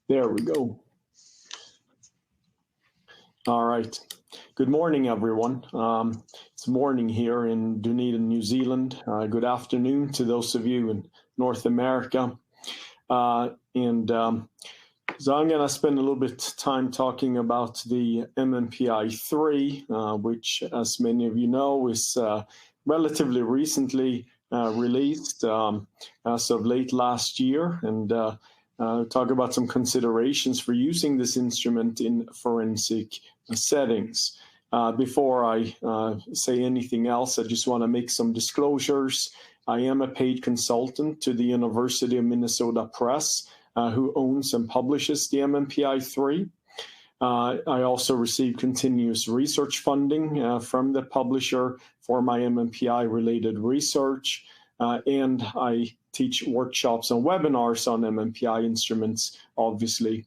There we go. All right. Good morning, everyone. It's morning here in Dunedin, New Zealand. Good afternoon to those of you in North America. So I'm going to spend a little bit of time talking about the MMPI-3, which, as many of you know, is relatively recently released as of late last year, and talk about some considerations for using this instrument in forensic settings. Before I say anything else, I just want to make some disclosures. I am a paid consultant to the University of Minnesota Press, who owns and publishes the MMPI-3. I also receive continuous research funding from the publisher for my MMPI-related research, and I teach workshops and webinars on MMPI instruments, obviously,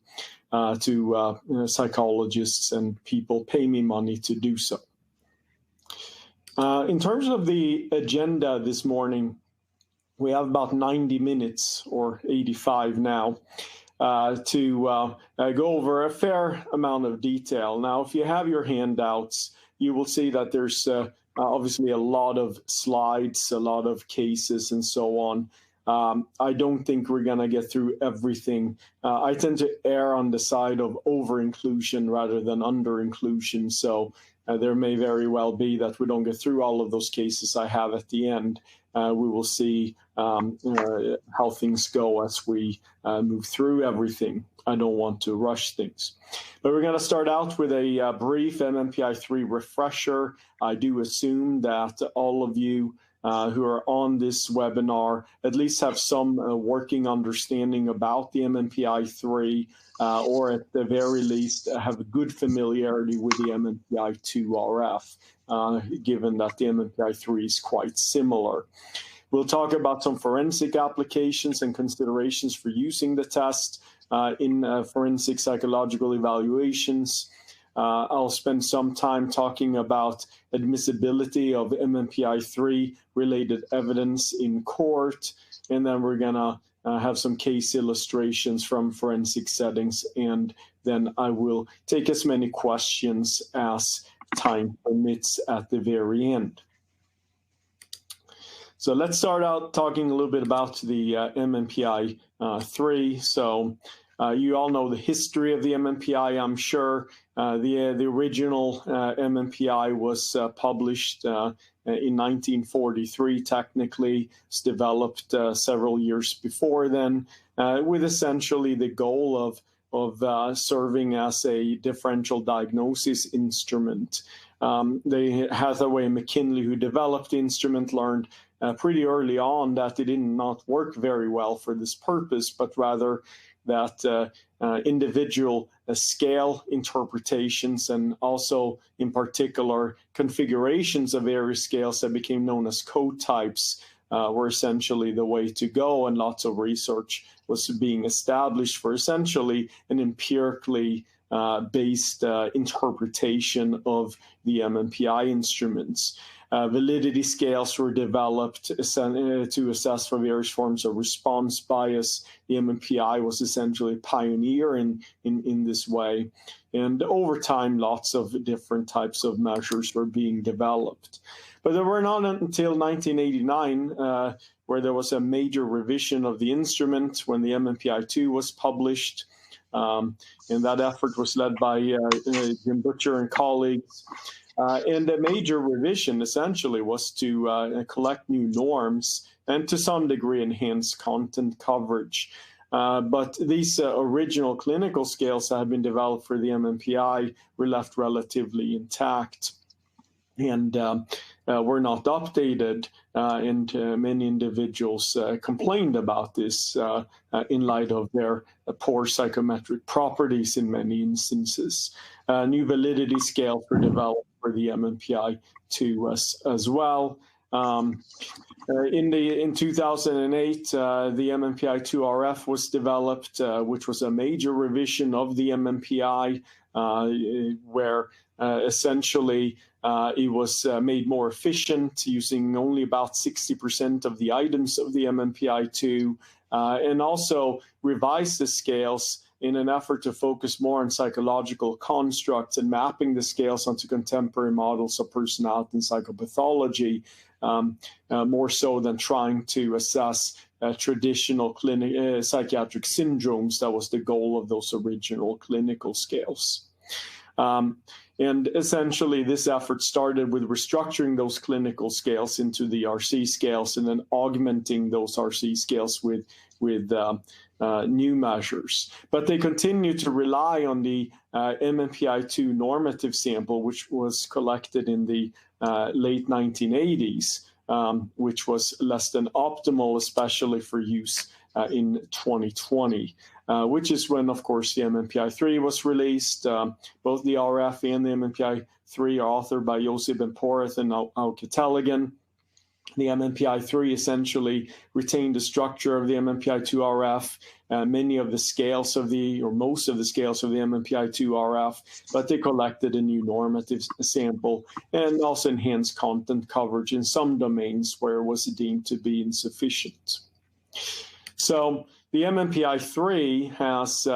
to psychologists, and people pay me money to do so. In terms of the agenda this morning, we have about 90 minutes, or 85 now, to go over a fair amount of detail. Now, if you have your handouts, you will see that there's obviously a lot of slides, a lot of cases, and so on. I don't think we're going to get through everything. I tend to err on the side of over-inclusion rather than under-inclusion, so there may very well be that we don't get through all of those cases I have at the end. We will see how things go as we move through everything. I don't want to rush things. But we're going to start out with a brief MMPI-3 refresher. I do assume that all of you who are on this webinar at least have some working understanding about the MMPI-3, or at the very least have a good familiarity with the MMPI-2 RF, given that the MMPI-3 is quite similar. We'll talk about some forensic applications and considerations for using the test in forensic psychological evaluations. I'll spend some time talking about admissibility of MMPI-3 related evidence in court, and then we're going to have some case illustrations from forensic settings, and then I will take as many questions as time permits at the very end. So let's start out talking a little bit about the MMPI-3. So you all know the history of the MMPI, I'm sure. The original MMPI was published in 1943, technically. It's developed several years before then, with essentially the goal of serving as a differential diagnosis instrument. The Hathaway and McKinley, who developed the instrument, learned pretty early on that it did not work very well for this purpose, but rather that individual scale interpretations, and also in particular configurations of various scales that became known as code types, were essentially the way to go, and lots of research was being established for essentially an empirically based interpretation of the MMPI instruments. Validity scales were developed to assess for various forms of response bias. The MMPI was essentially a pioneer in this way. And over time, lots of different types of measures were being developed. But they were not until 1989 where there was a major revision of the instrument, when the MMPI-2 was published. And that effort was led by Jim Butcher and colleagues. And the major revision essentially was to collect new norms and to some degree enhance content coverage. But these original clinical scales that had been developed for the MMPI were left relatively intact and were not updated. And many individuals complained about this in light of their poor psychometric properties in many instances. New validity scales were developed for the MMPI-2 as well. In 2008, the MMPI-2 RF was developed, which was a major revision of the MMPI, where essentially it was made more efficient, using only about 60% of the items of the MMPI-2, and also revised the scales in an effort to focus more on psychological constructs and mapping the scales onto contemporary models of personality and psychopathology, more so than trying to assess traditional psychiatric syndromes. That was the goal of those original clinical scales. And essentially, this effort started with restructuring those clinical scales into the RC scales and then augmenting those RC scales with new measures. But they continue to rely on the MMPI-2 normative sample, which was collected in the late 1980s, which was less than optimal, especially for use in 2020. Which is when, of course, the MMPI-3 was released. Both the RF and the MMPI-3 are authored by Yossi Ben-Poreth and Auke Tellegen. The MMPI-3 essentially retained the structure of the MMPI-2 RF, many of the scales of or most of the scales of the MMPI-2 RF, but they collected a new normative sample and also enhanced content coverage in some domains where it was deemed to be insufficient. So the MMPI-3 has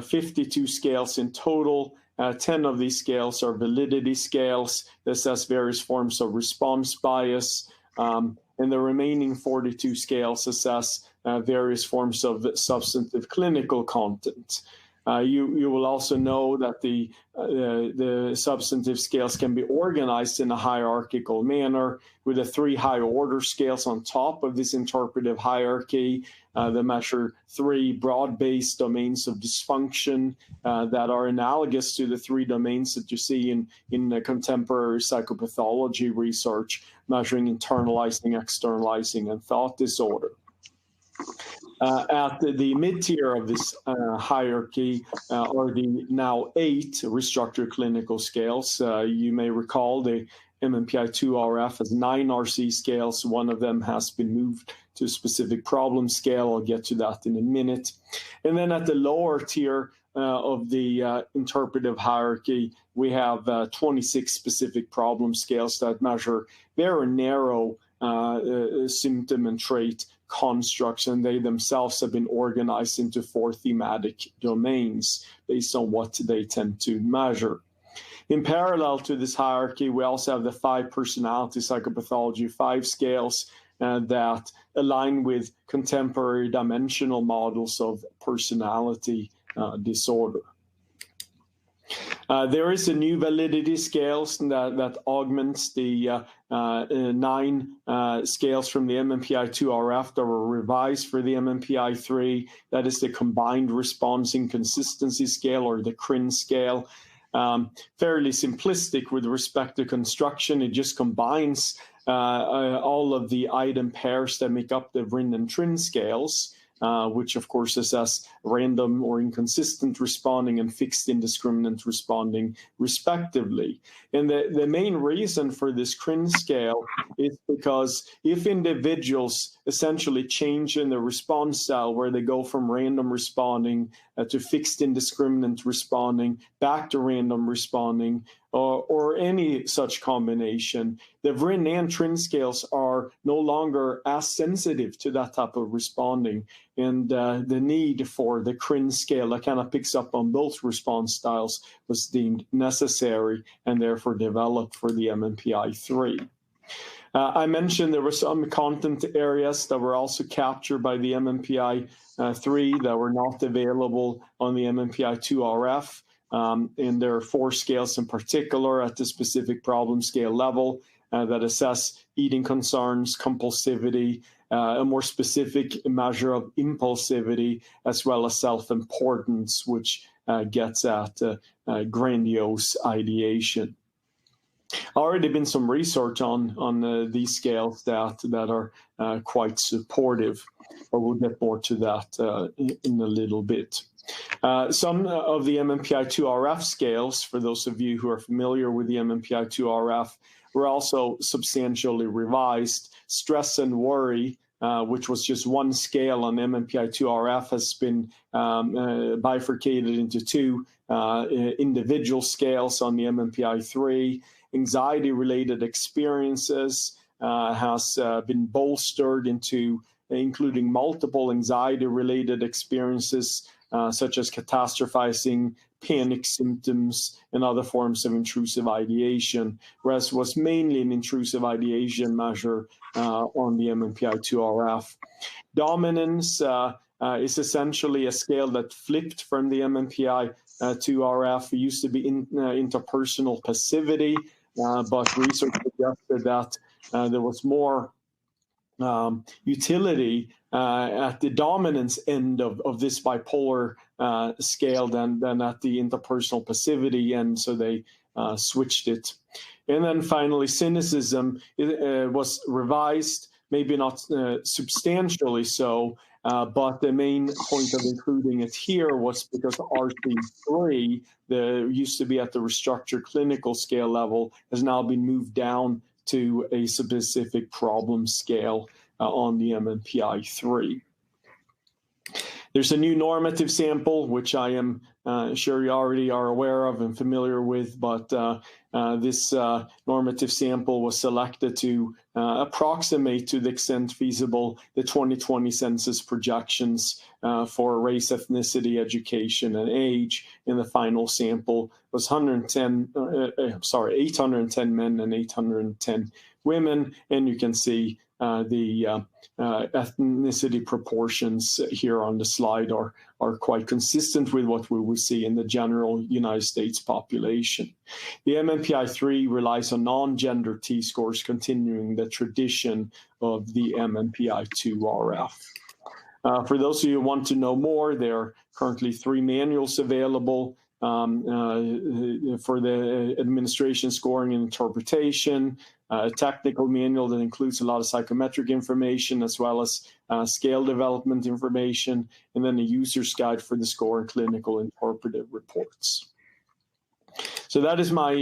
52 scales in total. 10 of these scales are validity scales that assess various forms of response bias, and the remaining 42 scales assess various forms of substantive clinical content. You will also know that the substantive scales can be organized in a hierarchical manner with the 3 higher order scales on top of this interpretive hierarchy. They measure 3 broad-based domains of dysfunction that are analogous to the 3 domains that you see in contemporary psychopathology research, measuring internalizing, externalizing, and thought disorder. At the mid-tier of this hierarchy are the now 8 restructured clinical scales. You may recall the MMPI-2 RF has 9 RC scales. One of them has been moved to a specific problem scale. I'll get to that in a minute. And then at the lower tier of the interpretive hierarchy, we have 26 specific problem scales that measure very narrow symptom and trait constructs, and they themselves have been organized into 4 thematic domains based on what they tend to measure. In parallel to this hierarchy, we also have the 5 personality psychopathology 5 scales that align with contemporary dimensional models of personality disorder. There is a new validity scales that augments the 9 scales from the MMPI-2 RF that were revised for the MMPI-3. That is the combined response inconsistency scale, or the CRIN scale. Fairly simplistic with respect to construction. It just combines all of the item pairs that make up the RIN and TRIN scales, which of course assess random or inconsistent responding and fixed indiscriminate responding respectively. And the main reason for this CRIN scale is because if individuals essentially change in the response style, where they go from random responding to fixed indiscriminate responding, back to random responding, or any such combination, the RIN and TRIN scales are no longer as sensitive to that type of responding. And the need for the CRIN scale that kind of picks up on both response styles was deemed necessary and therefore developed for the MMPI-3. I mentioned there were some content areas that were also captured by the MMPI-3 that were not available on the MMPI-2 RF. And there are 4 scales in particular at the specific problem scale level that assess eating concerns, compulsivity, a more specific measure of impulsivity, as well as self-importance, which gets at grandiose ideation. Already been some research on these scales that are quite supportive, but we'll get more to that in a little bit. Some of the MMPI-2 RF scales, for those of you who are familiar with the MMPI-2 RF, were also substantially revised. Stress and worry, which was just 1 scale on MMPI-2 RF, has been bifurcated into 2 individual scales on the MMPI-3. Anxiety-related experiences has been bolstered into including multiple anxiety-related experiences such as catastrophizing, panic symptoms, and other forms of intrusive ideation, whereas it was mainly an intrusive ideation measure on the MMPI-2RF. Dominance is essentially a scale that flipped from the MMPI-2RF. It used to be interpersonal passivity, but research suggested that there was more utility at the dominance end of this bipolar scale than at the interpersonal passivity end, so they switched it. And then finally, cynicism was revised, maybe not substantially so, but the main point of including it here was because RC3, used to be at the restructured clinical scale level, has now been moved down to a specific problem scale on the MMPI-3. There's a new normative sample, which I am sure you already are aware of and familiar with, but this normative sample was selected to approximate to the extent feasible the 2020 census projections for race, ethnicity, education, and age. And the final sample was 810 men and 810 women, and you can see the ethnicity proportions here on the slide are quite consistent with what we would see in the general United States population. The MMPI-3 relies on non-gender T-scores, continuing the tradition of the MMPI-2RF. For those of you who want to know more, there are currently 3 manuals available for the administration, scoring, and interpretation, a technical manual that includes a lot of psychometric information as well as scale development information, and then a user's guide for the score and clinical interpretive reports. So that is my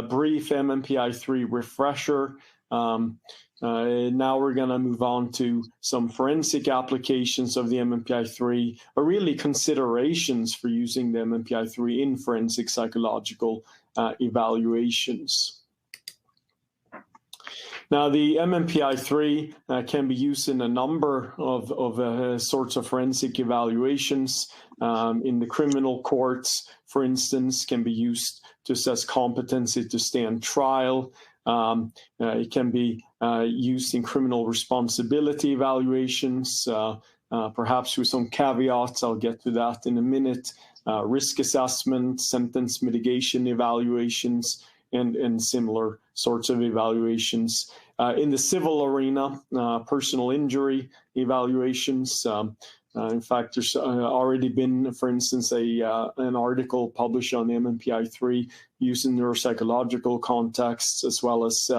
brief MMPI-3 refresher. Now we're going to move on to some forensic applications of the MMPI-3, or really considerations for using the MMPI-3 in forensic psychological evaluations. Now, the MMPI-3 can be used in a number of sorts of forensic evaluations. In the criminal courts, for instance, can be used to assess competency to stand trial. It can be used in criminal responsibility evaluations, perhaps with some caveats. I'll get to that in a minute. Risk assessment, sentence mitigation evaluations, and similar sorts of evaluations. In the civil arena, personal injury evaluations. In fact, there's already been, for instance, an article published on the MMPI-3 used in neuropsychological contexts, as well as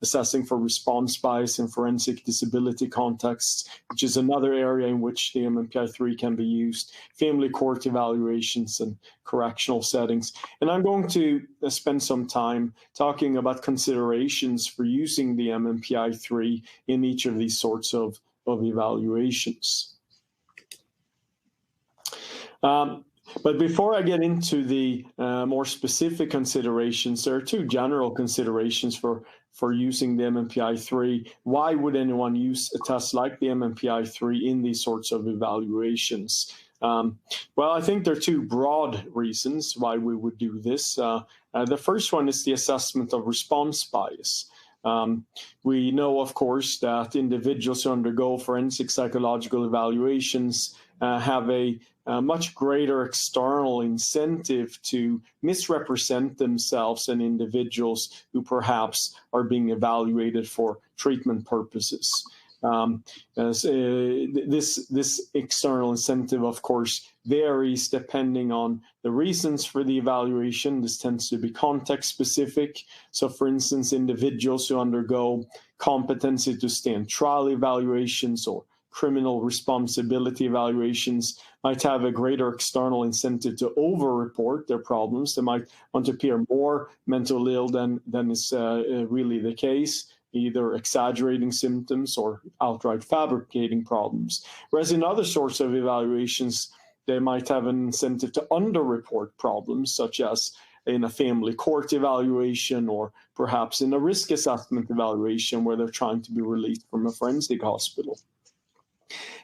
assessing for response bias in forensic disability contexts, which is another area in which the MMPI-3 can be used, family court evaluations, and correctional settings. And I'm going to spend some time talking about considerations for using the MMPI-3 in each of these sorts of evaluations. But before I get into the more specific considerations, there are 2 general considerations for using the MMPI-3. Why would anyone use a test like the MMPI-3 in these sorts of evaluations? Well, I think there are 2 broad reasons why we would do this. The first one is the assessment of response bias. We know, of course, that individuals who undergo forensic psychological evaluations have a much greater external incentive to misrepresent themselves than individuals who perhaps are being evaluated for treatment purposes. This external incentive, of course, varies depending on the reasons for the evaluation. This tends to be context specific. So, for instance, individuals who undergo competency to stand trial evaluations or criminal responsibility evaluations might have a greater external incentive to over-report their problems. They might want to appear more mentally ill than is really the case, either exaggerating symptoms or outright fabricating problems. Whereas in other sorts of evaluations, they might have an incentive to under-report problems, such as in a family court evaluation or perhaps in a risk assessment evaluation where they're trying to be released from a forensic hospital.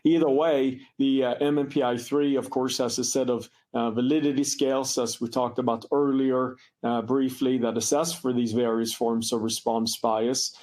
Either way, the MMPI-3, of course, has a set of validity scales, as we talked about earlier briefly, that assess for these various forms of response bias.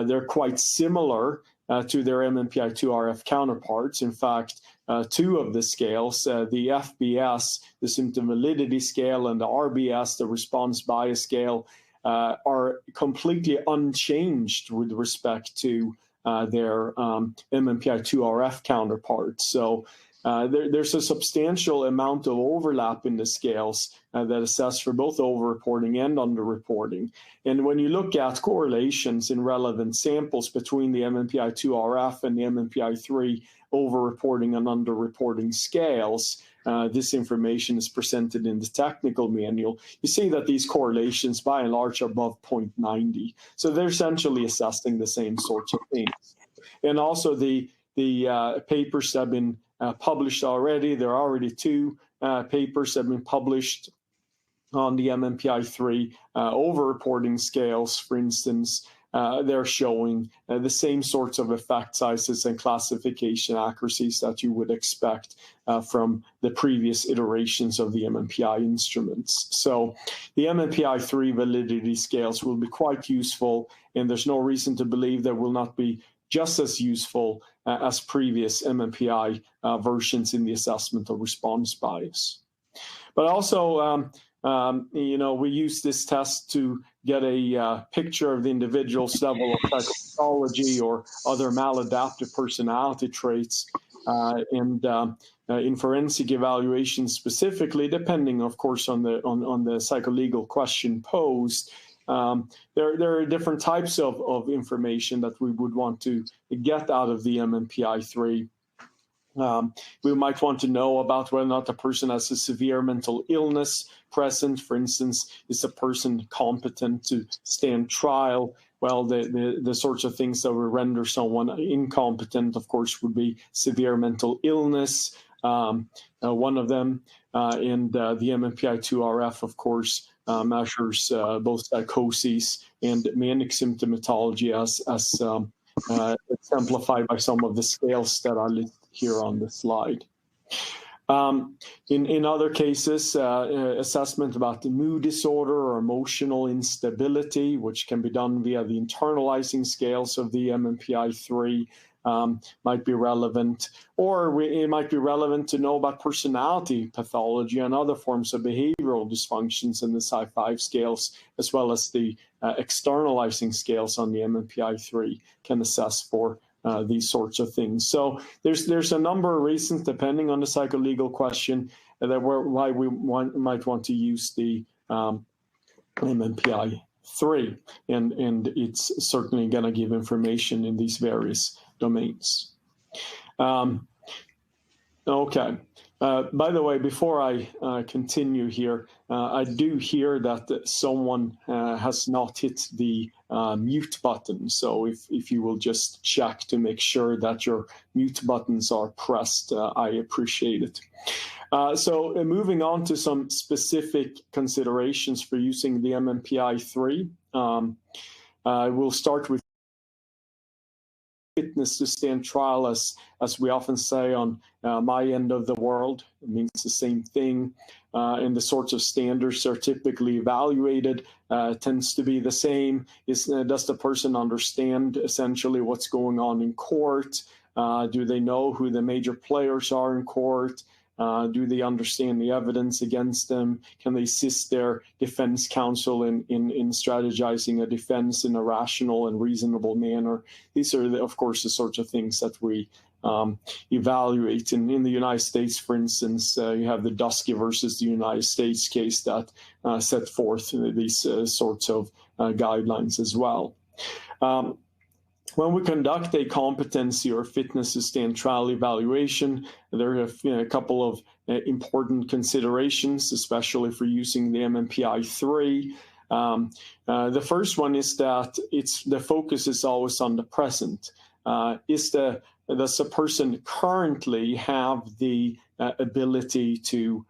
They're quite similar to their MMPI-2 RF counterparts. In fact, two of the scales, the FBS, the symptom validity scale, and the RBS, the response bias scale, are completely unchanged with respect to their MMPI-2 RF counterparts. So there's a substantial amount of overlap in the scales that assess for both overreporting and underreporting. And when you look at correlations in relevant samples between the MMPI-2 RF and the MMPI-3 overreporting and underreporting scales, this information is presented in the technical manual. You see that these correlations, by and large, are above 0.90. So they're essentially assessing the same sorts of things. And also the papers have been published already. There are already two papers that have been published on the MMPI-3 overreporting scales, for instance. They're showing the same sorts of effect sizes and classification accuracies that you would expect from the previous iterations of the MMPI instruments. So the MMPI-3 validity scales will be quite useful, and there's no reason to believe they will not be just as useful as previous MMPI versions in the assessment of response bias. But also, we use this test to get a picture of the individual's level of psychology or other maladaptive personality traits. And in forensic evaluation specifically, depending, of course, on the psycholegal question posed, there are different types of information that we would want to get out of the MMPI-3. We might want to know about whether or not the person has a severe mental illness present. For instance, is a person competent to stand trial? Well, the sorts of things that would render someone incompetent, of course, would be severe mental illness, one of them. And the MMPI-2 RF, of course, measures both psychoses and manic symptomatology as exemplified by some of the scales that are listed here on the slide. In other cases, assessment about the mood disorder or emotional instability, which can be done via the internalizing scales of the MMPI-3, might be relevant. Or it might be relevant to know about personality pathology and other forms of behavioral dysfunctions in the Psi-5 scales, as well as the externalizing scales on the MMPI-3 can assess for these sorts of things. So there's a number of reasons, depending on the psycholegal question, why we might want to use the MMPI-3, and it's certainly going to give information in these various domains. Okay. By the way, before I continue here, I do hear that someone has not hit the mute button. So if you will just check to make sure that your mute buttons are pressed, I appreciate it. So moving on to some specific considerations for using the MMPI-3, we'll start with fitness to stand trial, as we often say on my end of the world. It means the same thing. And the sorts of standards that are typically evaluated tends to be the same. Does the person understand essentially what's going on in court? Do they know who the major players are in court? Do they understand the evidence against them? Can they assist their defense counsel in strategizing a defense in a rational and reasonable manner? These are, of course, the sorts of things that we evaluate. In the United States, for instance, you have the Dusky versus the United States case that set forth these sorts of guidelines as well. When we conduct a competency or fitness to stand trial evaluation, there are a couple of important considerations, especially for using the MMPI-3. The first one is that the focus is always on the present. Does the person currently have the ability to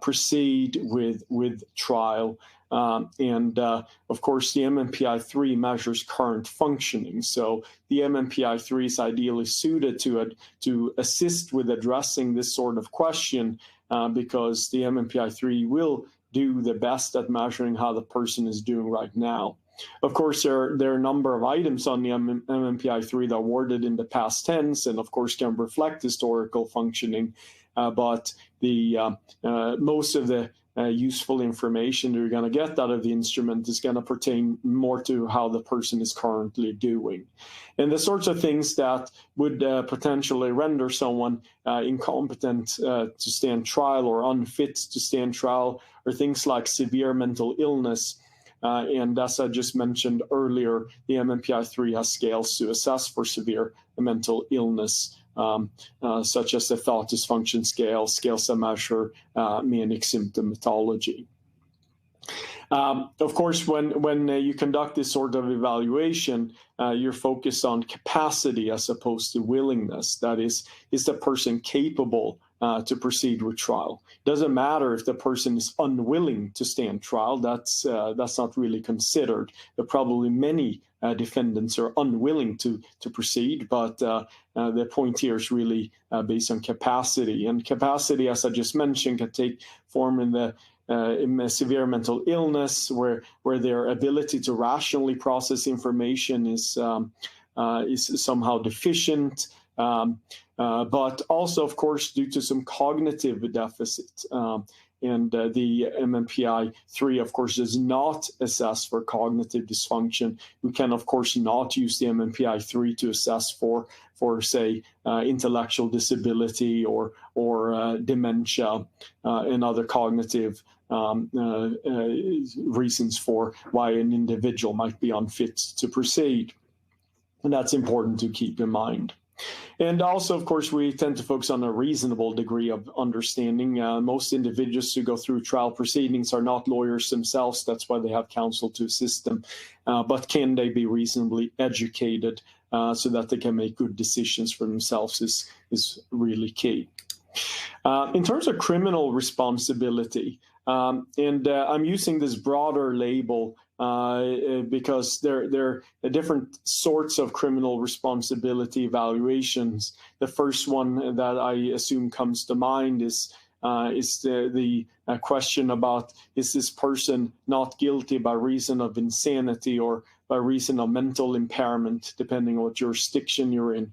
proceed with trial. Of course, the MMPI-3 measures current functioning. So the MMPI-3 is ideally suited to assist with addressing this sort of question because the MMPI-3 will do the best at measuring how the person is doing right now. Of course, there are a number of items on the MMPI-3 that are worded in the past tense and, of course, can reflect historical functioning. But most of the useful information you're going to get out of the instrument is going to pertain more to how the person is currently doing. And the sorts of things that would potentially render someone incompetent to stand trial or unfit to stand trial are things like severe mental illness. And as I just mentioned earlier, the MMPI-3 has scales to assess for severe mental illness, such as the thought dysfunction scale, scales that measure manic symptomatology. Of course, when you conduct this sort of evaluation, you're focused on capacity as opposed to willingness. That is the person capable to proceed with trial? It doesn't matter if the person is unwilling to stand trial. That's not really considered. There are probably many defendants are unwilling to proceed, but the point here is really based on capacity. And capacity, as I just mentioned, can take form in a severe mental illness where their ability to rationally process information is somehow deficient, but also, of course, due to some cognitive deficit. And the MMPI-3, of course, does not assess for cognitive dysfunction. We can, of course, not use the MMPI-3 to assess for say, intellectual disability or dementia and other cognitive reasons for why an individual might be unfit to proceed. And that's important to keep in mind. And also, of course, we tend to focus on a reasonable degree of understanding. Most individuals who go through trial proceedings are not lawyers themselves. That's why they have counsel to assist them. But can they be reasonably educated so that they can make good decisions for themselves is really key. In terms of criminal responsibility, and I'm using this broader label because there are different sorts of criminal responsibility evaluations. The first one that I assume comes to mind is the question about, is this person not guilty by reason of insanity or by reason of mental impairment, depending on what jurisdiction you're in.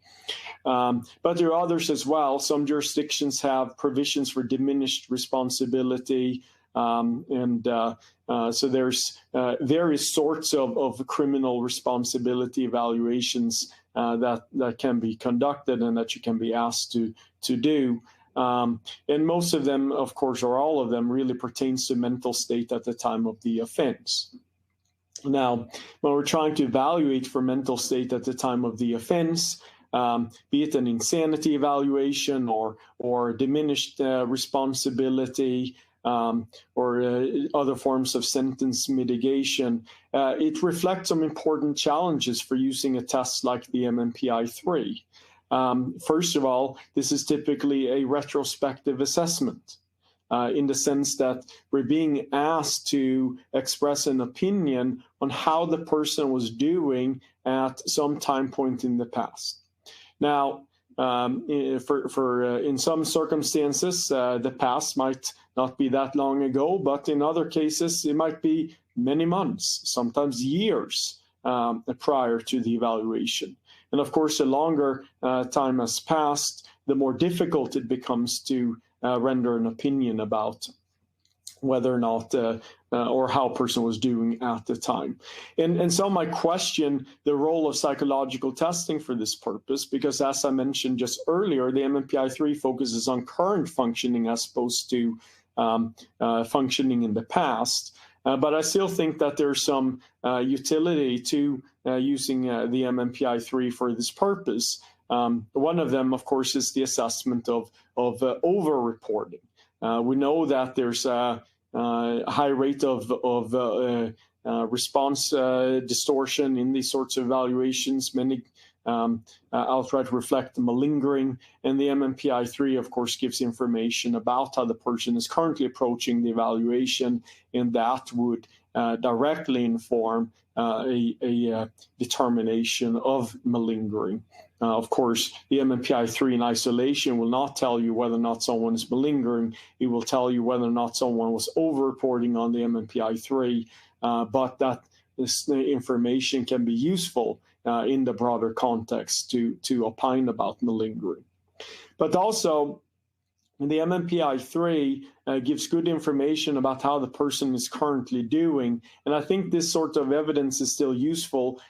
But there are others as well. Some jurisdictions have provisions for diminished responsibility. So there's various sorts of criminal responsibility evaluations that can be conducted and that you can be asked to do. And most of them, of course, or all of them, really pertains to mental state at the time of the offense. Now, when we're trying to evaluate for mental state at the time of the offense, be it an insanity evaluation or diminished responsibility, or other forms of sentence mitigation, it reflects some important challenges for using a test like the MMPI-3. First of all, this is typically a retrospective assessment in the sense that we're being asked to express an opinion on how the person was doing at some time point in the past. Now, in some circumstances, the past might not be that long ago, but in other cases, it might be many months, sometimes years prior to the evaluation. And of course, the longer time has passed, the more difficult it becomes to render an opinion about whether or not or how a person was doing at the time. And some might question the role of psychological testing for this purpose, because as I mentioned just earlier, the MMPI-3 focuses on current functioning as opposed to functioning in the past. But I still think that there's some utility to using the MMPI-3 for this purpose. One of them, of course, is the assessment of over-reporting. We know that there's a high rate of response distortion in these sorts of evaluations. Many outright reflect malingering. And the MMPI-3, of course, gives information about how the person is currently approaching the evaluation, and that would directly inform a determination of malingering. Of course, the MMPI-3 in isolation will not tell you whether or not someone is malingering. It will tell you whether or not someone was over-reporting on the MMPI-3, but that this information can be useful in the broader context to opine about malingering. But also, the MMPI-3 gives good information about how the person is currently doing. And I think this sort of evidence is still useful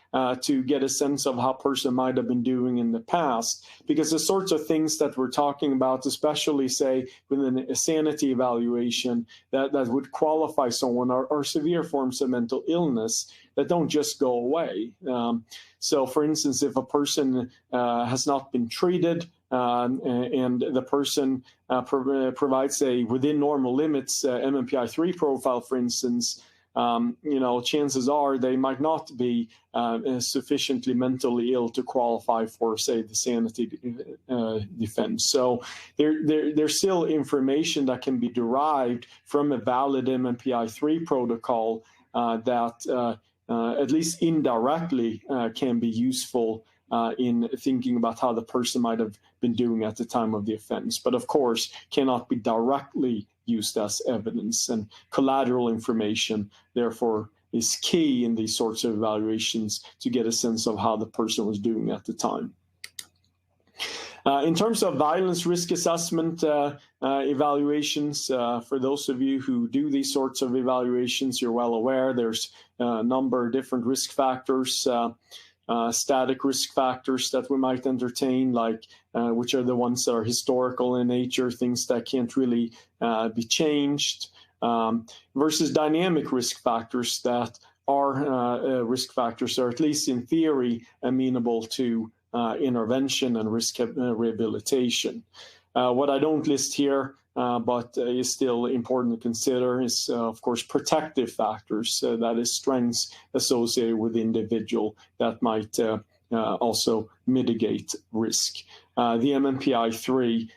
to get a sense of how a person might have been doing in the past, because the sorts of things that we're talking about, especially, say, within a sanity evaluation, that would qualify someone are severe forms of mental illness that don't just go away. So, for instance, if a person has not been treated, and the person provides a within normal limits MMPI-3 profile, for instance, chances are they might not be sufficiently mentally ill to qualify for, say, the sanity defense. So there's still information that can be derived from a valid MMPI-3 protocol that at least indirectly can be useful in thinking about how the person might have been doing at the time of the offense, but of course cannot be directly used as evidence. And collateral information, therefore, is key in these sorts of evaluations to get a sense of how the person was doing at the time. In terms of violence risk assessment evaluations, for those of you who do these sorts of evaluations, you're well aware there's a number of different risk factors. Static risk factors that we might entertain, like which are the ones that are historical in nature, things that can't really be changed, versus dynamic risk factors that are risk factors, or at least in theory, amenable to intervention and risk rehabilitation. What I don't list here, but is still important to consider, is, of course, protective factors, that is, strengths associated with the individual that might also mitigate risk. The MMPI-3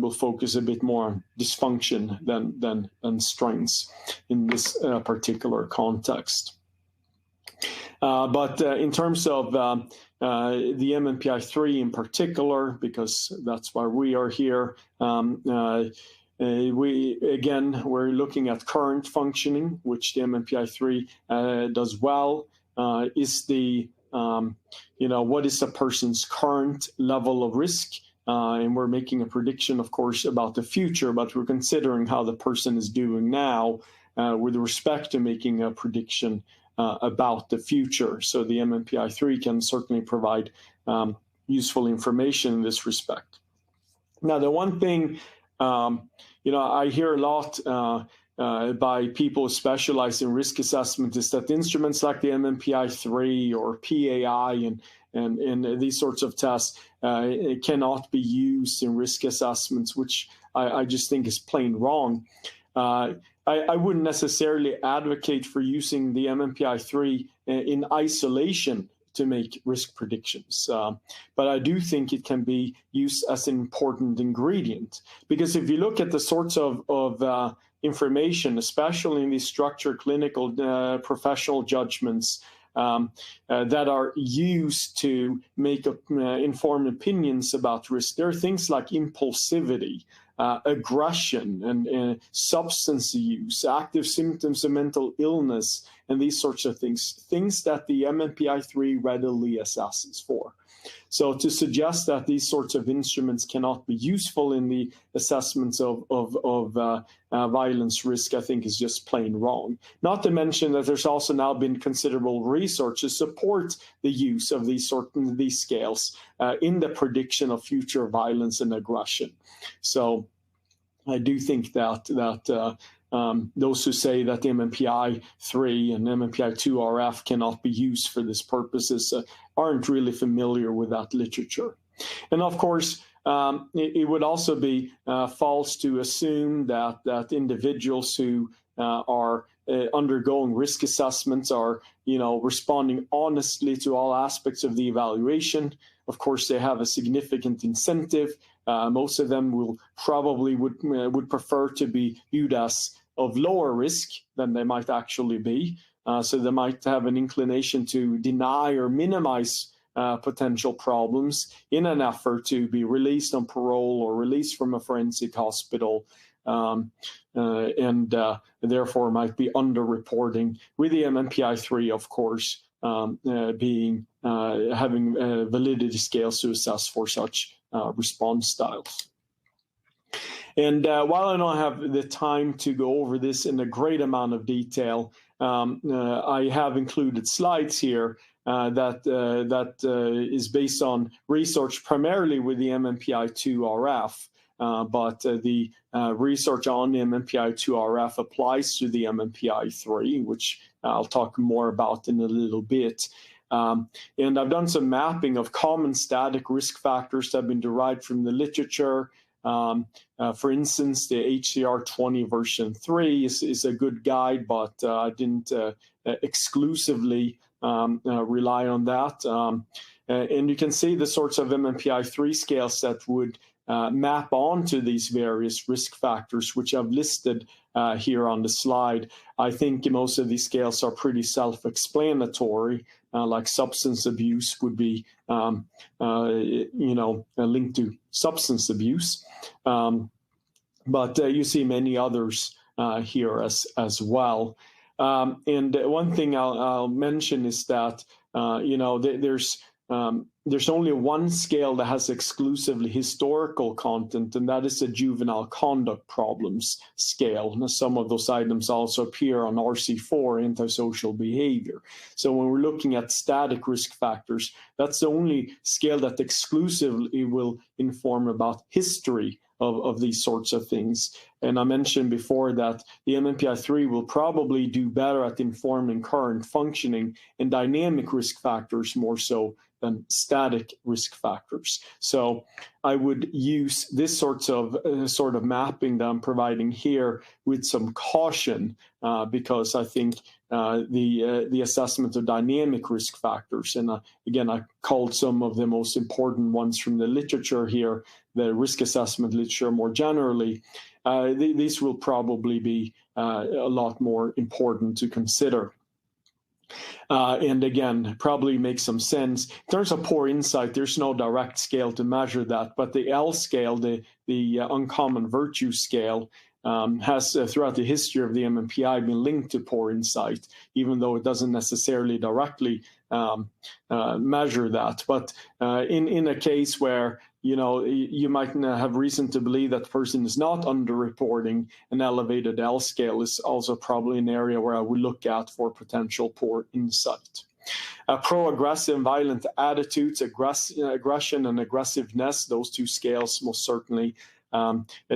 will focus a bit more on dysfunction than strengths in this particular context. But in terms of the MMPI-3 in particular, because that's why we are here, we're looking at current functioning, which the MMPI-3 does well. Is the what is the person's current level of risk? And we're making a prediction, of course, about the future, but we're considering how the person is doing now with respect to making a prediction about the future. So the MMPI-3 can certainly provide useful information in this respect. Now, the one thing I hear a lot by people who specialize in risk assessment is that instruments like the MMPI-3 or PAI and these sorts of tests cannot be used in risk assessments, which I just think is plain wrong. I wouldn't necessarily advocate for using the MMPI-3 in isolation to make risk predictions, but I do think it can be used as an important ingredient, because if you look at the sorts of information, especially in these structured clinical professional judgments that are used to make informed opinions about risk, there are things like impulsivity, aggression, and substance use, active symptoms of mental illness, and these sorts of things that the MMPI-3 readily assesses for. So to suggest that these sorts of instruments cannot be useful in the assessments of violence risk, I think, is just plain wrong. Not to mention that there's also now been considerable research to support the use of these scales in the prediction of future violence and aggression. So I do think that those who say that the MMPI-3 and MMPI-2-RF cannot be used for this purposes aren't really familiar with that literature. And of course, it would also be false to assume that individuals who are undergoing risk assessments are, responding honestly to all aspects of the evaluation. of course, they have a significant incentive. Most of them would prefer to be viewed as of lower risk than they might actually be. So they might have an inclination to deny or minimize potential problems in an effort to be released on parole or released from a forensic hospital, and therefore might be underreporting, with the MMPI-3, of course, having validity scales to assess for such response styles. And while I don't have the time to go over this in a great amount of detail, I have included slides here that is based on research primarily with the MMPI-2 RF, but the research on the MMPI-2 RF applies to the MMPI-3, which I'll talk more about in a little bit. And I've done some mapping of common static risk factors that have been derived from the literature. For instance, the HCR20 version 3 is a good guide, but I didn't exclusively rely on that. And you can see the sorts of MMPI-3 scales that would map onto these various risk factors, which I've listed here on the slide. I think most of these scales are pretty self-explanatory, like substance abuse would be, linked to substance abuse. But you see many others here as well. And one thing I'll mention is that, there's only one scale that has exclusively historical content, and that is the Juvenile Conduct Problems scale. Now, some of those items also appear on RC4, antisocial behavior. So when we're looking at static risk factors, that's the only scale that exclusively will inform about history of these sorts of things. And I mentioned before that the MMPI-3 will probably do better at informing current functioning and dynamic risk factors more so than static risk factors. So I would use this sort of mapping that I'm providing here with some caution, because I think the assessment of dynamic risk factors, and again, I called some of the most important ones from the literature here, the risk assessment literature more generally, these will probably be a lot more important to consider. And again, probably makes some sense. In terms of poor insight, there's no direct scale to measure that, but the L scale, the uncommon virtue scale, has throughout the history of the MMPI been linked to poor insight, even though it doesn't necessarily directly measure that. But in a case where you might have reason to believe that the person is not underreporting, an elevated L scale is also probably an area where I would look at for potential poor insight. Pro-aggressive and violent attitudes, aggression and aggressiveness, those two scales most certainly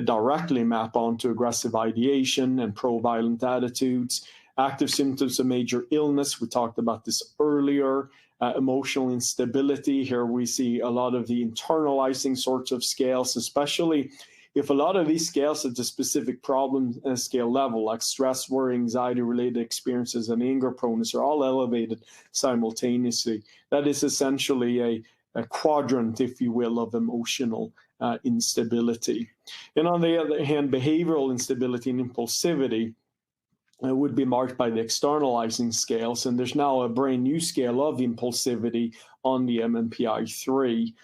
directly map onto aggressive ideation and pro-violent attitudes. Active symptoms of major illness, we talked about this earlier. Emotional instability, here we see a lot of the internalizing sorts of scales, especially if a lot of these scales at the specific problem scale level, like stress, worry, anxiety-related experiences, and anger proneness, are all elevated simultaneously. That is essentially a quadrant, if you will, of emotional instability. And on the other hand, behavioral instability and impulsivity would be marked by the externalizing scales, and there's now a brand new scale of impulsivity on the MMPI-3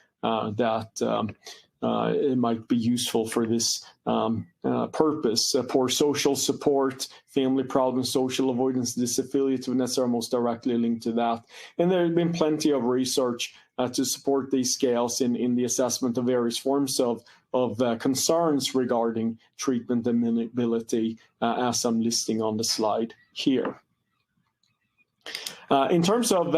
that it might be useful for this purpose. Poor social support, family problems, social avoidance, disaffiliativeness are most directly linked to that. And there have been plenty of research to support these scales in the assessment of various forms of concerns regarding treatment amenability, as I'm listing on the slide here. In terms of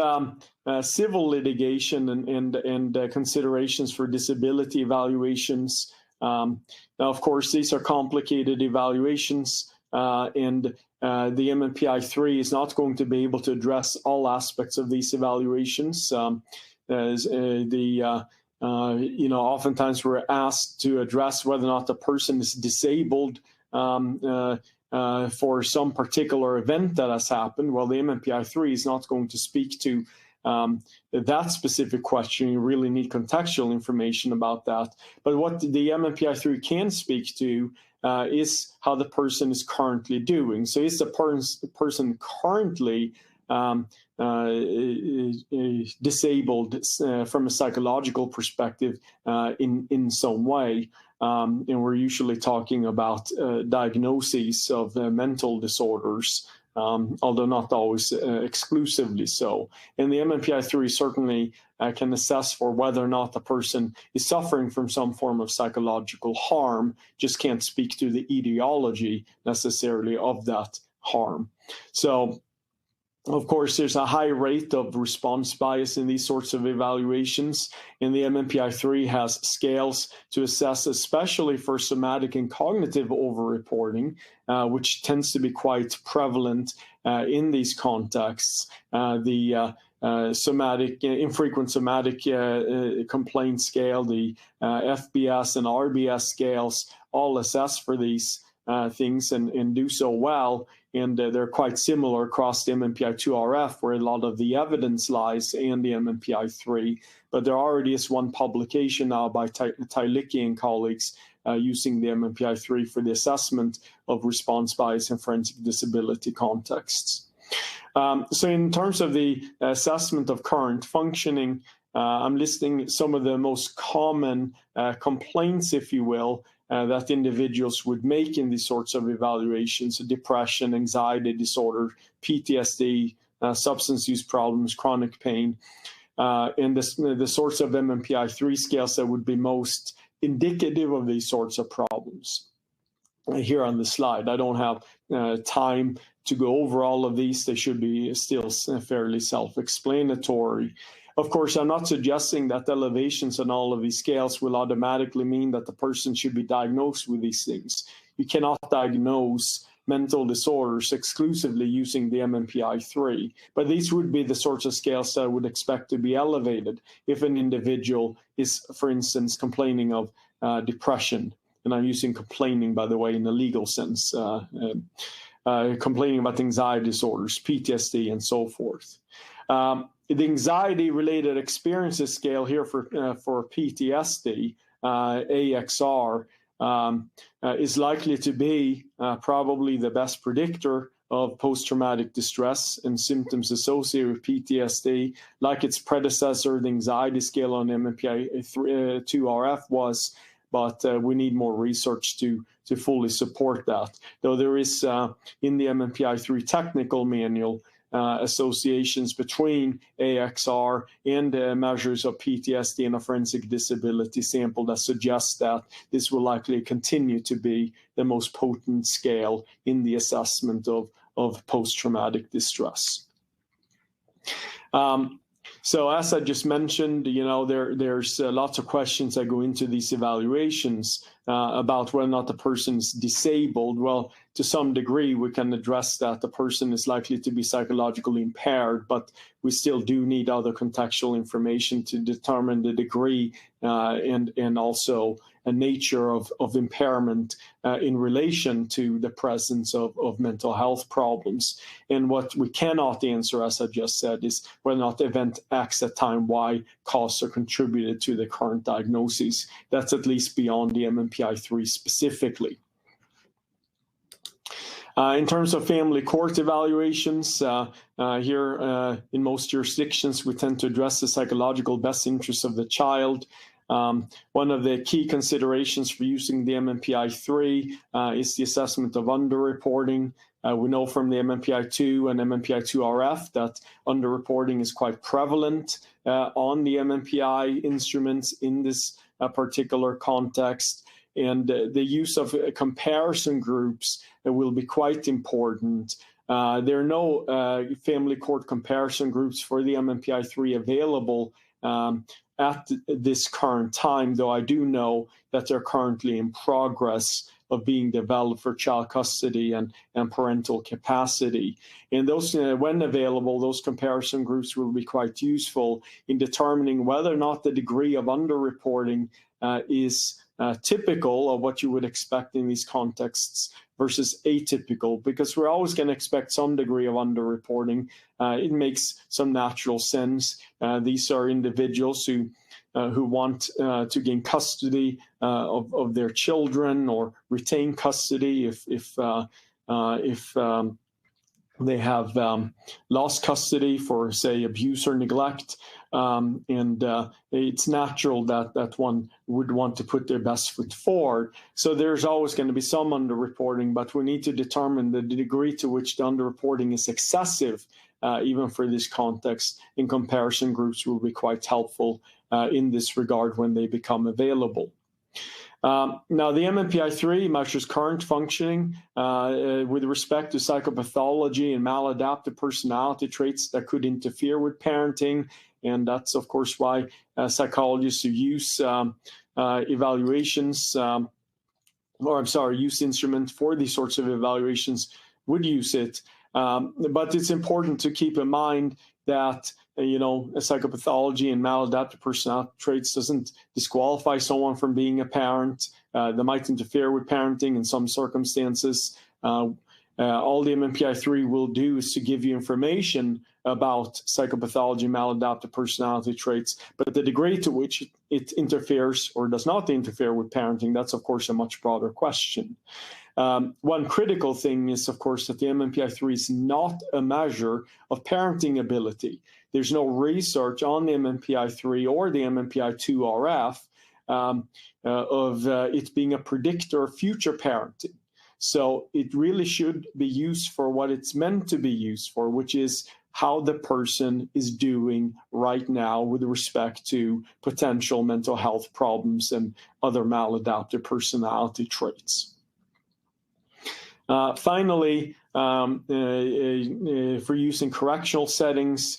civil litigation and considerations for disability evaluations, now, of course, these are complicated evaluations, and the MMPI-3 is not going to be able to address all aspects of these evaluations. Oftentimes we're asked to address whether or not the person is disabled for some particular event that has happened. Well, the MMPI-3 is not going to speak to that specific question. You really need contextual information about that. But what the MMPI-3 can speak to is how the person is currently doing. So is the person currently disabled from a psychological perspective in some way? And we're usually talking about diagnoses of mental disorders, although not always exclusively so. And the MMPI-3 certainly can assess for whether or not the person is suffering from some form of psychological harm, just can't speak to the etiology necessarily of that harm. So, of course, there's a high rate of response bias in these sorts of evaluations, and the MMPI-3 has scales to assess, especially for somatic and cognitive overreporting, which tends to be quite prevalent in these contexts. The somatic, infrequent somatic complaint scale, the FBS and RBS scales all assess for these things and do so well. And they're quite similar across the MMPI-2-RF, where a lot of the evidence lies, and the MMPI-3. But there already is one publication now by Tylicki and colleagues using the MMPI-3 for the assessment of response bias in forensic disability contexts. So in terms of the assessment of current functioning, I'm listing some of the most common complaints, if you will, that individuals would make in these sorts of evaluations: depression, anxiety disorder, PTSD, substance use problems, chronic pain, and the sorts of MMPI-3 scales that would be most indicative of these sorts of problems. Here on the slide, I don't have time to go over all of these. They should be still fairly self-explanatory. Of course, I'm not suggesting that elevations on all of these scales will automatically mean that the person should be diagnosed with these things. You cannot diagnose mental disorders exclusively using the MMPI-3, but these would be the sorts of scales that I would expect to be elevated if an individual is, for instance, complaining of depression. And I'm using complaining, by the way, in the legal sense, complaining about anxiety disorders, PTSD, and so forth. The anxiety-related experiences scale here for PTSD, AXR, is likely to be probably the best predictor of post-traumatic distress and symptoms associated with PTSD, like its predecessor, the anxiety scale on MMPI-2-RF was, but we need more research to fully support that. Though there is, in the MMPI-3 technical manual, associations between AXR and measures of PTSD and a forensic disability sample that suggests that this will likely continue to be the most potent scale in the assessment of post-traumatic distress. So as I just mentioned, there's lots of questions that go into these evaluations about whether or not the person is disabled. Well, to some degree, we can address that the person is likely to be psychologically impaired, but we still do need other contextual information to determine the degree and also a nature of impairment in relation to the presence of mental health problems. And what we cannot answer, as I just said, is whether or not event X at time Y caused or contributed to the current diagnosis. That's at least beyond the MMPI-3 specifically. In terms of family court evaluations, here in most jurisdictions, we tend to address the psychological best interests of the child. One of the key considerations for using the MMPI-3 is the assessment of underreporting. We know from the MMPI-2 and MMPI-2-RF that underreporting is quite prevalent on the MMPI instruments in this particular context. And the use of comparison groups will be quite important. There are no family court comparison groups for the MMPI-3 available at this current time, though I do know that they're currently in progress of being developed for child custody and parental capacity. And those, when available, those comparison groups will be quite useful in determining whether or not the degree of underreporting is typical of what you would expect in these contexts versus atypical, because we're always going to expect some degree of underreporting. It makes some natural sense. These are individuals who want to gain custody of their children or retain custody if they have lost custody for, say, abuse or neglect. And it's natural that one would want to put their best foot forward. So there's always going to be some underreporting, but we need to determine the degree to which the underreporting is excessive, even for this context. In comparison groups will be quite helpful in this regard when they become available. Now, the MMPI-3 measures current functioning with respect to psychopathology and maladaptive personality traits that could interfere with parenting. And that's, of course, why psychologists who use use instruments for these sorts of evaluations would use it. But it's important to keep in mind that psychopathology and maladaptive personality traits doesn't disqualify someone from being a parent. They might interfere with parenting in some circumstances. All the MMPI-3 will do is to give you information about psychopathology, maladaptive personality traits, but the degree to which it interferes or does not interfere with parenting, that's, of course, a much broader question. One critical thing is, of course, that the MMPI-3 is not a measure of parenting ability. There's no research on the MMPI-3 or the MMPI-2 RF of it being a predictor of future parenting. So it really should be used for what it's meant to be used for, which is how the person is doing right now with respect to potential mental health problems and other maladaptive personality traits. Finally, for use in correctional settings,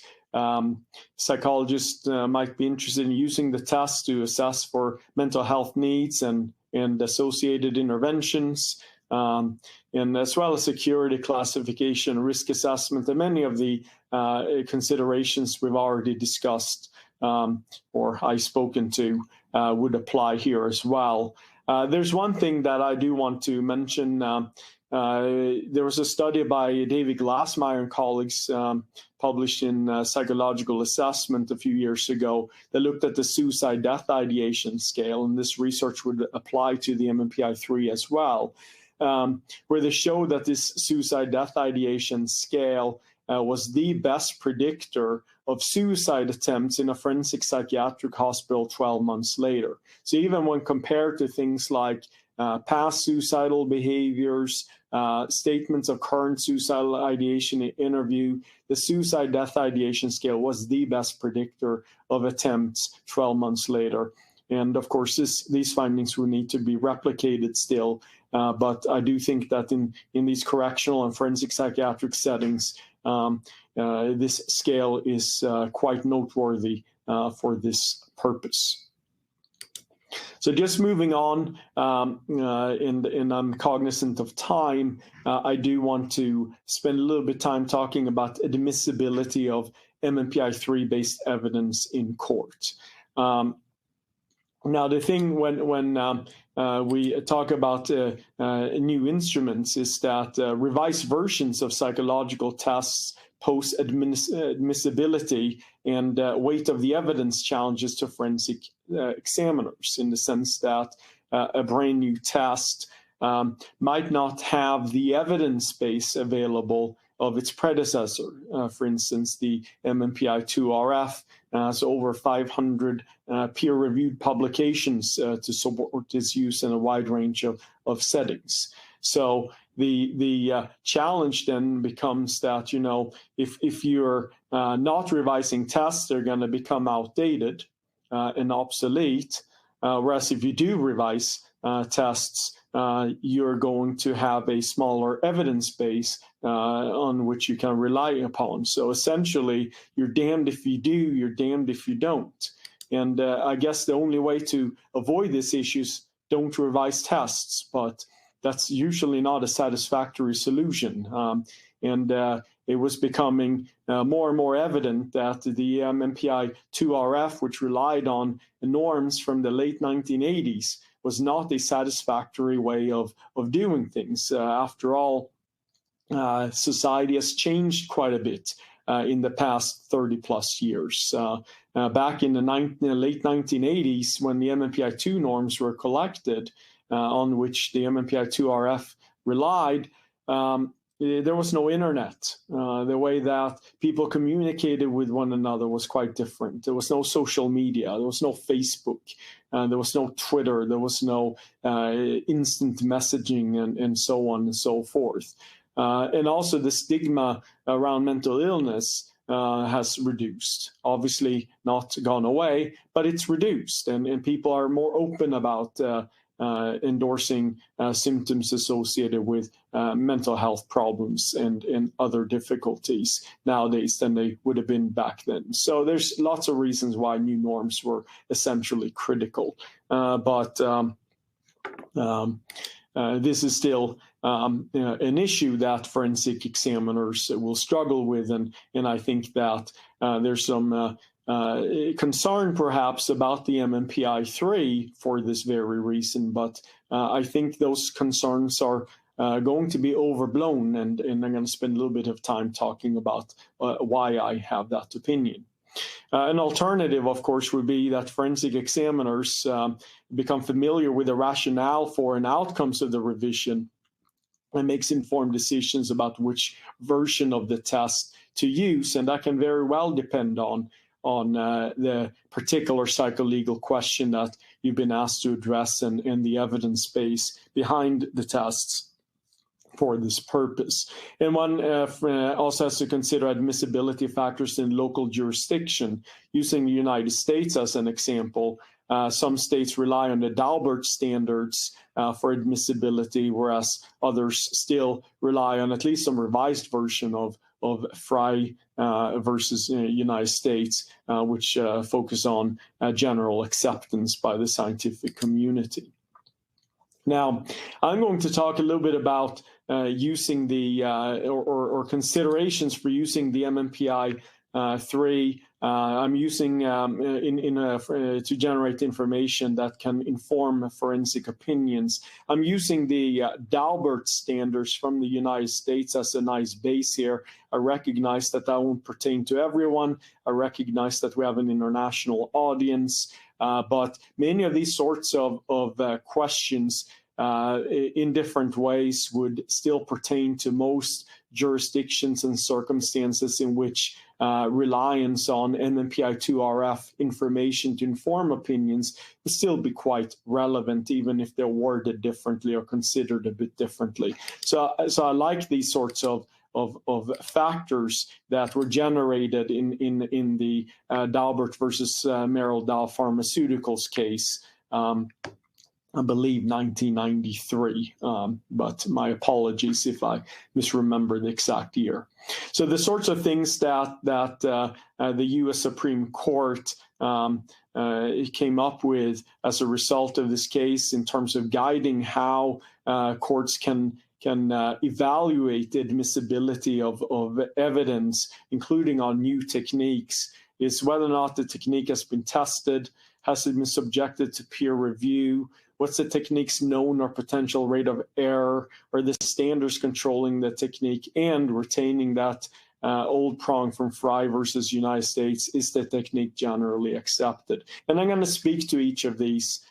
psychologists might be interested in using the test to assess for mental health needs and associated interventions, and as well as security classification, risk assessment, and many of the considerations we've already discussed or I've spoken to would apply here as well. There's one thing that I do want to mention. There was a study by David Glassmeyer and colleagues published in Psychological Assessment a few years ago that looked at the suicide death ideation scale, and this research would apply to the MMPI-3 as well, where they showed that this suicide death ideation scale was the best predictor of suicide attempts in a forensic psychiatric hospital 12 months later. So even when compared to things like past suicidal behaviors, statements of current suicidal ideation in interview, the suicide death ideation scale was the best predictor of attempts 12 months later. And of course, these findings will need to be replicated still. But I do think that in these correctional and forensic psychiatric settings, this scale is quite noteworthy for this purpose. So just moving on, and I'm cognizant of time, I do want to spend a little bit of time talking about admissibility of MMPI-3 based evidence in court. Now, the thing when we talk about new instruments is that revised versions of psychological tests pose admissibility and weight of the evidence challenges to forensic examiners, in the sense that a brand new test might not have the evidence base available of its predecessor. For instance, the MMPI-2 RF has over 500 peer-reviewed publications to support its use in a wide range of settings. So the challenge then becomes that, if you're not revising tests, they're going to become outdated and obsolete. Whereas if you do revise tests, you're going to have a smaller evidence base on which you can rely upon. So essentially, you're damned if you do, you're damned if you don't. And I guess the only way to avoid this issue is don't revise tests, but that's usually not a satisfactory solution. And it was becoming more and more evident that the MMPI-2 RF, which relied on norms from the late 1980s, was not a satisfactory way of doing things. After all, society has changed quite a bit in the past 30 plus years. Back in the late 1980s, when the MMPI-2 norms were collected, on which the MMPI-2 RF relied, there was no internet. The way that people communicated with one another was quite different. There was no social media. There was no Facebook. There was no Twitter. There was no instant messaging and so on and so forth. And also the stigma around mental illness has reduced. Obviously not gone away, but it's reduced. And people are more open about endorsing symptoms associated with mental health problems and other difficulties nowadays than they would have been back then. So there's lots of reasons why new norms were essentially critical. But this is still an issue that forensic examiners will struggle with, and I think that there's some concern perhaps about the MMPI-3 for this very reason, but I think those concerns are going to be overblown, and I'm going to spend a little bit of time talking about why I have that opinion. An alternative, of course, would be that forensic examiners become familiar with the rationale for and outcomes of the revision and makes informed decisions about which version of the test to use, and that can very well depend on the particular psycholegal question that you've been asked to address and the evidence base behind the tests for this purpose. And one also has to consider admissibility factors in local jurisdiction. Using the United States as an example, some states rely on the Daubert standards for admissibility, whereas others still rely on at least some revised version of Frye versus United States, which focus on general acceptance by the scientific community. Now, I'm going to talk a little bit about using the or considerations for using the MMPI-3. I'm using to generate information that can inform forensic opinions. I'm using the Daubert standards from the United States as a nice base here. I recognize that won't pertain to everyone. I recognize that we have an international audience, but many of these sorts of questions in different ways would still pertain to most jurisdictions and circumstances in which reliance on MMPI-2 RF information to inform opinions would still be quite relevant, even if they're worded differently or considered a bit differently. So I like these sorts of factors that were generated in the Daubert versus Merrill Dow Pharmaceuticals case. I believe 1993, but my apologies if I misremember the exact year. So the sorts of things that the U.S. Supreme Court came up with as a result of this case in terms of guiding how courts can evaluate the admissibility of evidence, including on new techniques, is whether or not the technique has been tested, has it been subjected to peer review, what's the technique's known or potential rate of error, or the standards controlling the technique, and retaining that old prong from Frye versus United States, is the technique generally accepted? And I'm going to speak to each of these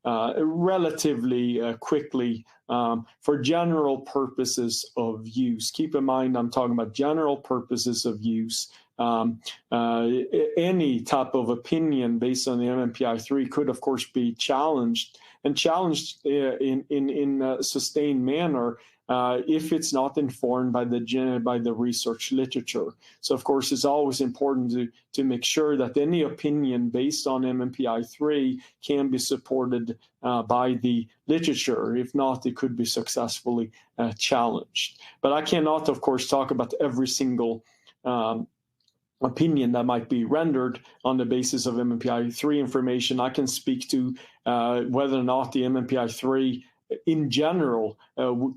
relatively quickly for general purposes of use. Keep in mind, I'm talking about general purposes of use. Any type of opinion based on the MMPI-3 could, of course, be challenged in a sustained manner if it's not informed by the research literature. So, of course, it's always important to make sure that any opinion based on MMPI-3 can be supported by the literature. If not, it could be successfully challenged. But I cannot, of course, talk about every single opinion that might be rendered on the basis of MMPI-3 information. I can speak to whether or not the MMPI-3 in general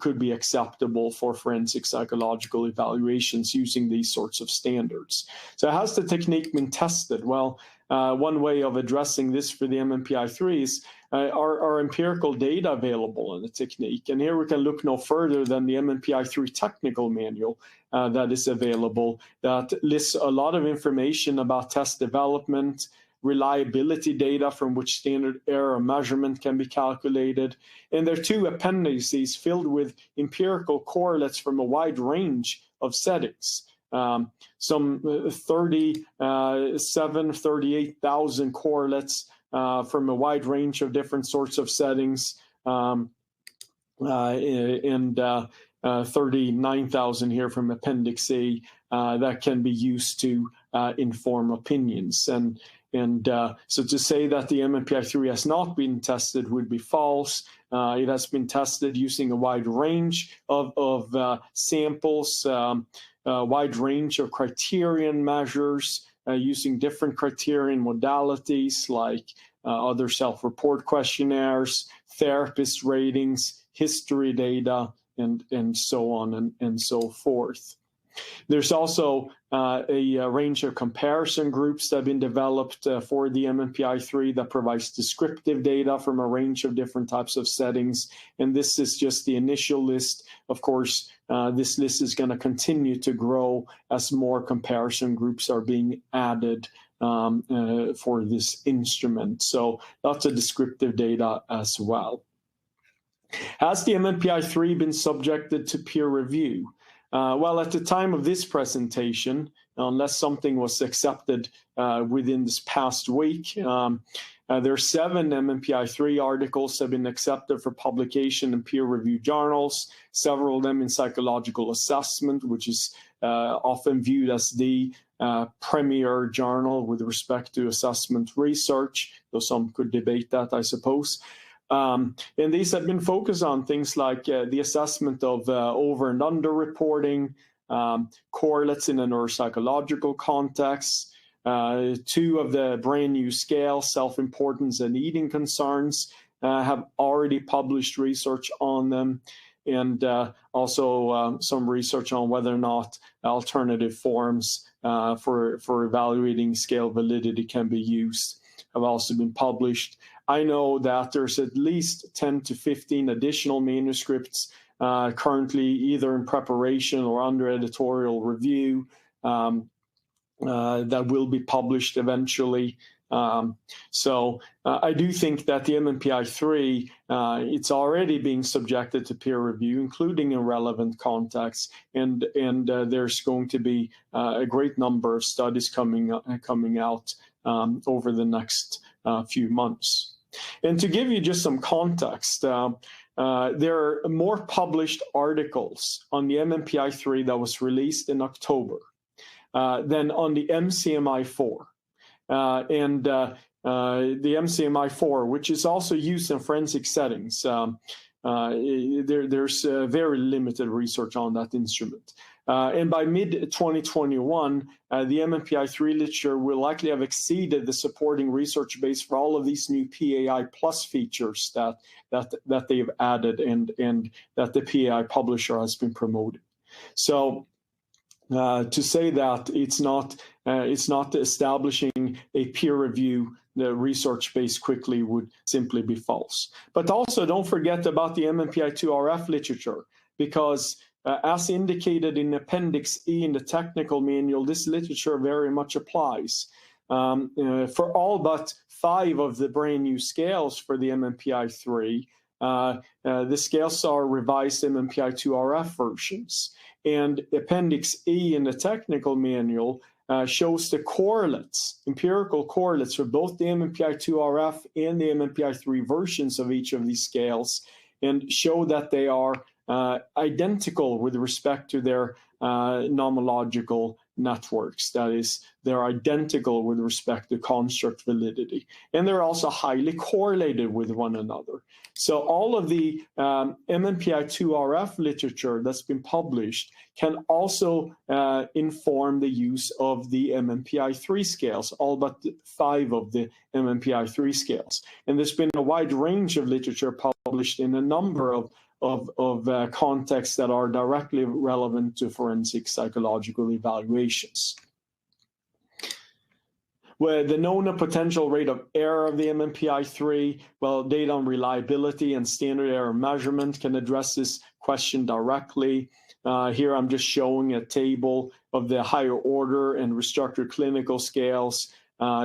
could be acceptable for forensic psychological evaluations using these sorts of standards. So has the technique been tested? Well, one way of addressing this for the MMPI-3 is are empirical data available on the technique. And here we can look no further than the MMPI-3 technical manual that is available, that lists a lot of information about test development, reliability data from which standard error measurement can be calculated. And there are 2 appendices filled with empirical correlates from a wide range of settings. Some 38,000 correlates from a wide range of different sorts of settings, and 39,000 here from Appendix A that can be used to inform opinions. And so to say that the MMPI-3 has not been tested would be false. It has been tested using a wide range of samples, a wide range of criterion measures, using different criterion modalities like other self-report questionnaires, therapist ratings, history data, and so on and so forth. There's also a range of comparison groups that have been developed for the MMPI-3 that provides descriptive data from a range of different types of settings. And this is just the initial list. Of course, this list is going to continue to grow as more comparison groups are being added for this instrument. So lots of descriptive data as well. Has the MMPI-3 been subjected to peer review? Well, at the time of this presentation, unless something was accepted within this past week, there are 7 MMPI-3 articles that have been accepted for publication in peer-reviewed journals, several of them in psychological assessment, which is often viewed as the premier journal with respect to assessment research, though some could debate that, I suppose. And these have been focused on things like the assessment of over and under reporting, correlates in a neuropsychological context. 2 of the brand new scales, self-importance and eating concerns, have already published research on them. And also some research on whether or not alternative forms for evaluating scale validity can be used have also been published. I know that there's at least 10 to 15 additional manuscripts currently either in preparation or under editorial review that will be published eventually. So I do think that the MMPI-3, it's already being subjected to peer review, including in relevant contexts, and there's going to be a great number of studies coming out over the next few months. And to give you just some context, there are more published articles on the MMPI-3 that was released in October than on the MCMI-4. And the MCMI-4, which is also used in forensic settings, there's very limited research on that instrument. And by mid-2021, the MMPI-3 literature will likely have exceeded the supporting research base for all of these new PAI plus features that they've added and that the PAI publisher has been promoting. So to say that it's not establishing a peer review the research base quickly would simply be false. But also don't forget about the MMPI-2RF literature, because as indicated in Appendix E in the technical manual, this literature very much applies. For all but 5 of the brand new scales for the MMPI-3, the scales are revised MMPI-2RF versions. And Appendix E in the technical manual shows the correlates, empirical correlates for both the MMPI-2RF and the MMPI-3 versions of each of these scales, and show that they are identical with respect to their nomological networks. That is, they're identical with respect to construct validity. And they're also highly correlated with one another. So all of the MMPI-2RF literature that's been published can also inform the use of the MMPI-3 scales, all but 5 of the MMPI-3 scales. And there's been a wide range of literature published in a number of contexts that are directly relevant to forensic psychological evaluations. Well, the known and potential rate of error of the MMPI-3, well, data on reliability and standard error measurement can address this question directly. Here I'm just showing a table of the higher order and restructured clinical scales,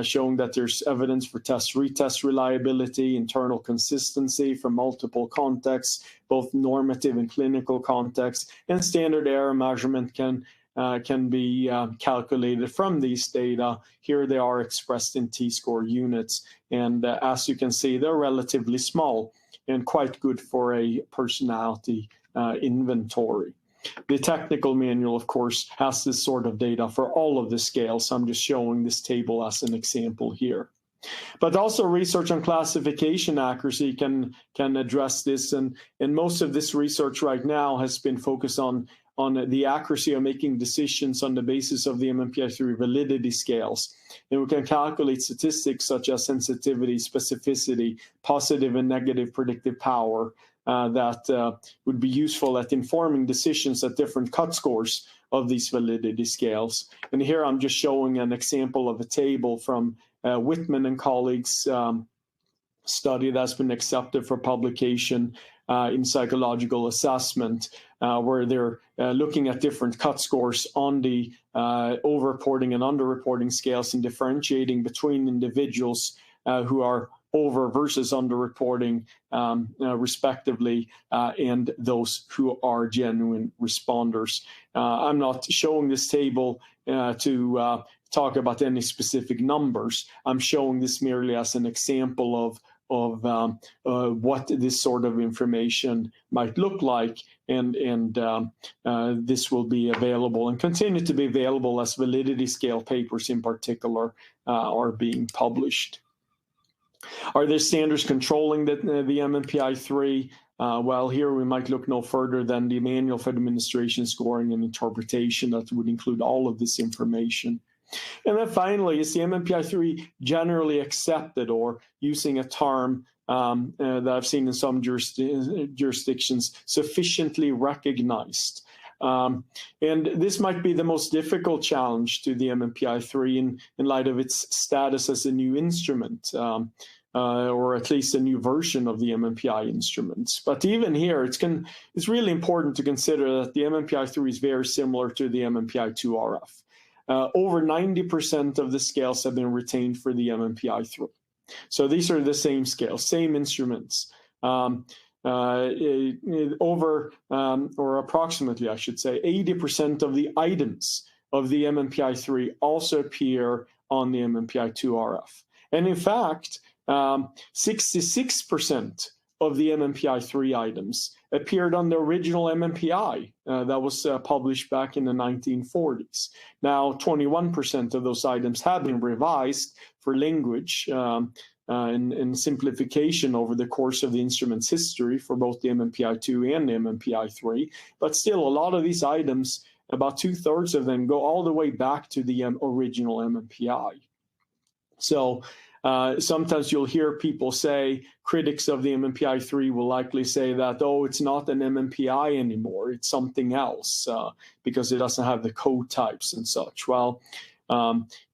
showing that there's evidence for test-retest reliability, internal consistency from multiple contexts, both normative and clinical contexts, and standard error measurement can be calculated from these data. Here they are expressed in T-score units, and as you can see, they're relatively small and quite good for a personality inventory. The technical manual, of course, has this sort of data for all of the scales. I'm just showing this table as an example here. But also research on classification accuracy can address this, and most of this research right now has been focused on the accuracy of making decisions on the basis of the MMPI-3 validity scales. And we can calculate statistics such as sensitivity, specificity, positive and negative predictive power, that would be useful at informing decisions at different cut scores of these validity scales. And here I'm just showing an example of a table from Whitman and colleagues' study that's been accepted for publication in psychological assessment, where they're looking at different cut scores on the over-reporting and under-reporting scales and differentiating between individuals who are over versus under-reporting, respectively, and those who are genuine responders. I'm not showing this table to talk about any specific numbers. I'm showing this merely as an example of what this sort of information might look like, and this will be available and continue to be available as validity scale papers in particular are being published. Are there standards controlling the MMPI-3? Well, here we might look no further than the Manual for Administration, Scoring, and Interpretation that would include all of this information. And then finally, is the MMPI-3 generally accepted, or using a term that I've seen in some jurisdictions, sufficiently recognized? And this might be the most difficult challenge to the MMPI-3 in light of its status as a new instrument, or at least a new version of the MMPI instruments. But even here, it's really important to consider that the MMPI-3 is very similar to the MMPI-2 RF. Over 90% of the scales have been retained for the MMPI-3. So these are the same scales, same instruments. Or approximately, I should say, 80% of the items of the MMPI-3 also appear on the MMPI-2 RF. And in fact, 66% of the MMPI-3 items appeared on the original MMPI that was published back in the 1940s. Now, 21% of those items have been revised for language and simplification over the course of the instrument's history for both the MMPI-2 and the MMPI-3. But still, a lot of these items, about 2/3 of them, go all the way back to the original MMPI. So sometimes you'll hear people say, critics of the MMPI-3 will likely say that, oh, it's not an MMPI anymore, it's something else, because it doesn't have the code types and such. Well,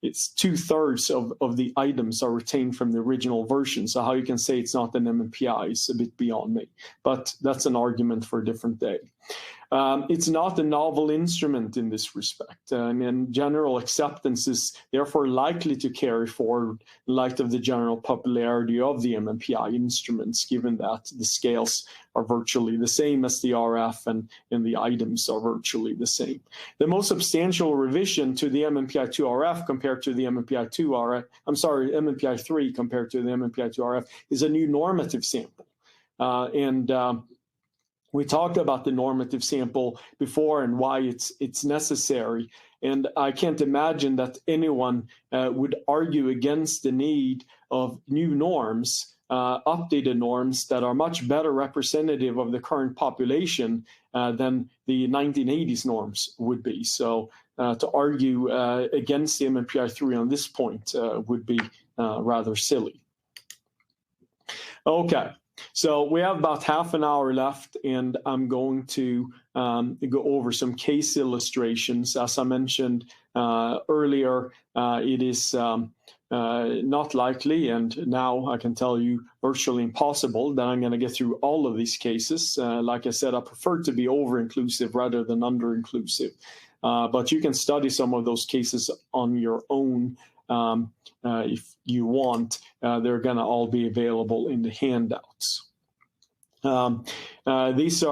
it's 2/3 of the items are retained from the original version. So how you can say it's not an MMPI is a bit beyond me, but that's an argument for a different day. It's not a novel instrument in this respect, and general acceptance is therefore likely to carry forward in light of the general popularity of the MMPI instruments, given that the scales are virtually the same as the RF and the items are virtually the same. The most substantial revision to the MMPI-2 RF compared to the MMPI-2 RF, MMPI-3 compared to the MMPI-2 RF is a new normative sample. We talked about the normative sample before and why it's necessary. And I can't imagine that anyone would argue against the need of new norms, updated norms that are much better representative of the current population than the 1980s norms would be. So to argue against the MMPI-3 on this point would be rather silly. Okay. So we have about half an hour left, and I'm going to go over some case illustrations. As I mentioned earlier, it is not likely, and now I can tell you virtually impossible that I'm going to get through all of these cases. Like I said, I prefer to be over-inclusive rather than under-inclusive. But you can study some of those cases on your own if you want. They're going to all be available in the handouts. These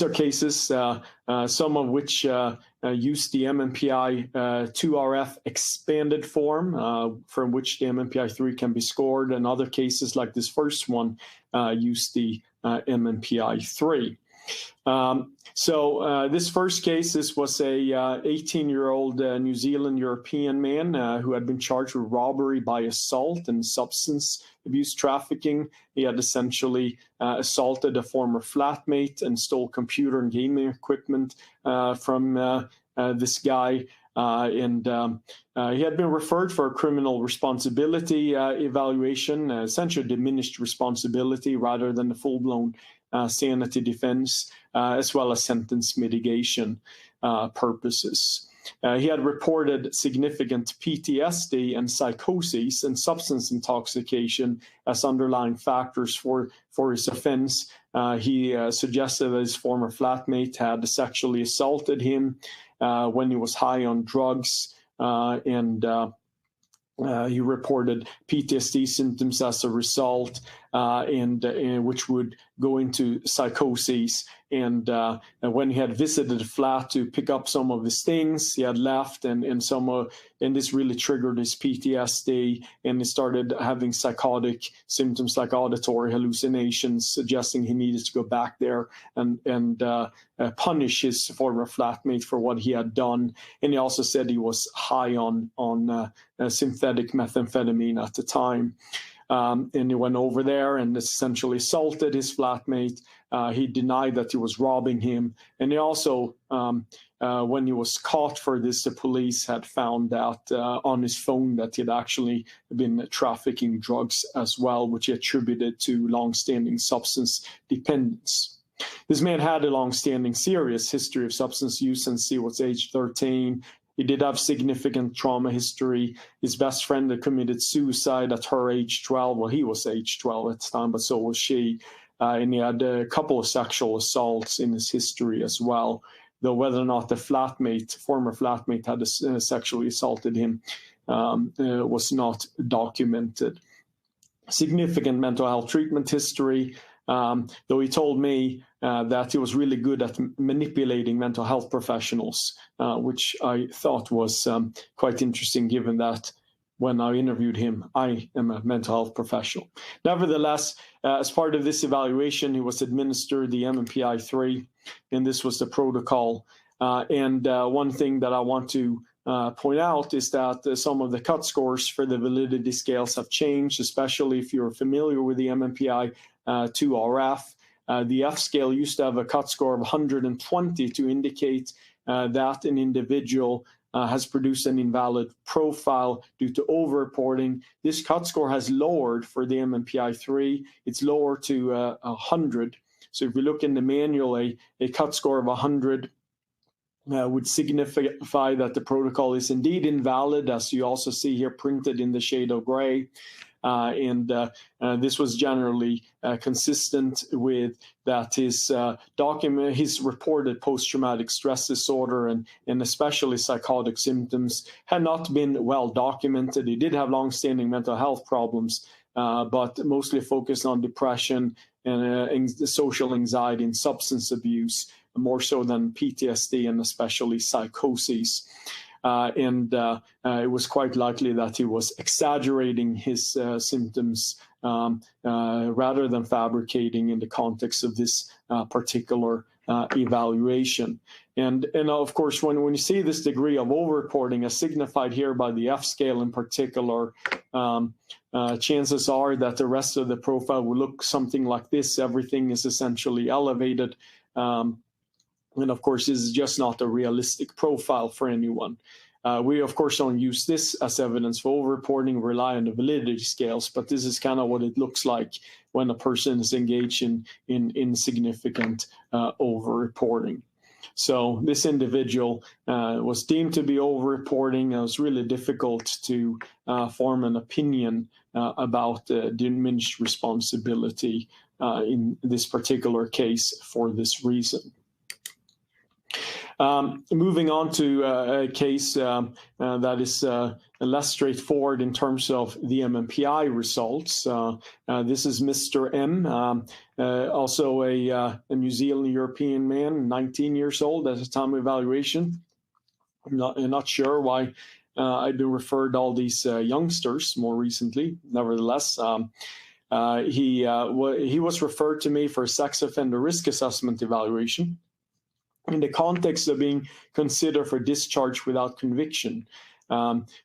are cases, some of which use the MMPI-2RF expanded form, from which the MMPI-3 can be scored, and other cases like this first one use the MMPI-3. This first case, this was a 18-year-old New Zealand European man who had been charged with robbery by assault and substance abuse trafficking. He had essentially assaulted a former flatmate and stole computer and gaming equipment from this guy. And he had been referred for a criminal responsibility evaluation, essentially diminished responsibility rather than the full-blown sanity defense, as well as sentence mitigation purposes. He had reported significant PTSD and psychosis and substance intoxication as underlying factors for his offense. He suggested that his former flatmate had sexually assaulted him when he was high on drugs, and he reported PTSD symptoms as a result, and which would go into psychosis. And when he had visited the flat to pick up some of his things, he had left, and this really triggered his PTSD, and he started having psychotic symptoms like auditory hallucinations, suggesting he needed to go back there and punish his former flatmate for what he had done. And he also said he was high on synthetic methamphetamine at the time. And he went over there and essentially assaulted his flatmate. He denied that he was robbing him. And he also, when he was caught for this, the police had found out on his phone that he had actually been trafficking drugs as well, which he attributed to longstanding substance dependence. This man had a longstanding serious history of substance use since he was age 13. He did have significant trauma history. His best friend had committed suicide at her age 12. Well, he was age 12 at the time, but so was she. And he had a couple of sexual assaults in his history as well, though whether or not the former flatmate had sexually assaulted him was not documented. Significant mental health treatment history, though he told me that he was really good at manipulating mental health professionals, which I thought was quite interesting, given that when I interviewed him, I am a mental health professional. Nevertheless, as part of this evaluation, he was administered the MMPI-3, and this was the protocol. And one thing that I want to point out is that some of the cut scores for the validity scales have changed, especially if you're familiar with the MMPI-2RF. The F scale used to have a cut score of 120 to indicate that an individual has produced an invalid profile due to overreporting. This cut score has lowered for the MMPI-3. It's lower to 100. So if we look in the manual, a cut score of 100 would signify that the protocol is indeed invalid, as you also see here printed in the shade of gray. This was generally consistent with that his reported post-traumatic stress disorder and especially psychotic symptoms had not been well documented. He did have long-standing mental health problems, but mostly focused on depression and social anxiety and substance abuse, more so than PTSD and especially psychosis. It was quite likely that he was exaggerating his symptoms rather than fabricating in the context of this particular evaluation. And of course, when you see this degree of overreporting, as signified here by the F scale in particular, chances are that the rest of the profile will look something like this. Everything is essentially elevated. And of course, this is just not a realistic profile for anyone. We, of course, don't use this as evidence for overreporting, rely on the validity scales, but this is kind of what it looks like when a person is engaged in significant overreporting. So this individual was deemed to be over-reporting. It was really difficult to form an opinion about diminished responsibility in this particular case for this reason. Moving on to a case that is less straightforward in terms of the MMPI results. This is Mr. M, also a New Zealand European man, 19 years old at the time of evaluation. I'm not sure why I've been referred all these youngsters more recently. Nevertheless, he was referred to me for a sex offender risk assessment evaluation in the context of being considered for discharge without conviction,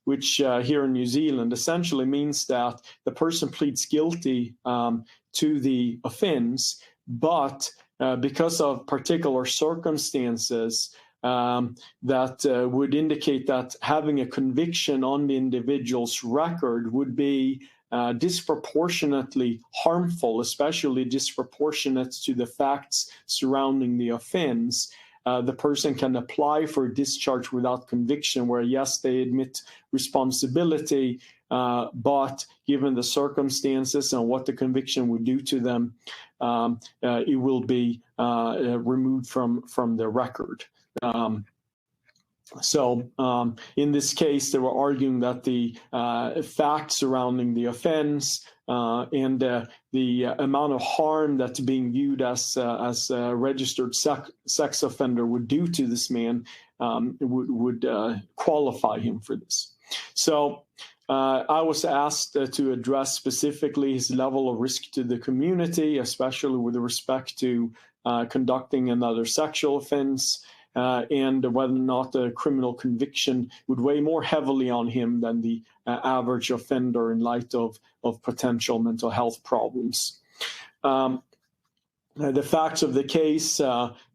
which here in New Zealand essentially means that the person pleads guilty to the offense, but because of particular circumstances that would indicate that having a conviction on the individual's record would be disproportionately harmful, especially disproportionate to the facts surrounding the offense. The person can apply for discharge without conviction, where yes, they admit responsibility, but given the circumstances and what the conviction would do to them, it will be removed from the record. So in this case, they were arguing that the facts surrounding the offense and the amount of harm that's being viewed as a registered sex offender would do to this man would qualify him for this. So I was asked to address specifically his level of risk to the community, especially with respect to conducting another sexual offense, and whether or not a criminal conviction would weigh more heavily on him than the average offender in light of potential mental health problems. The facts of the case,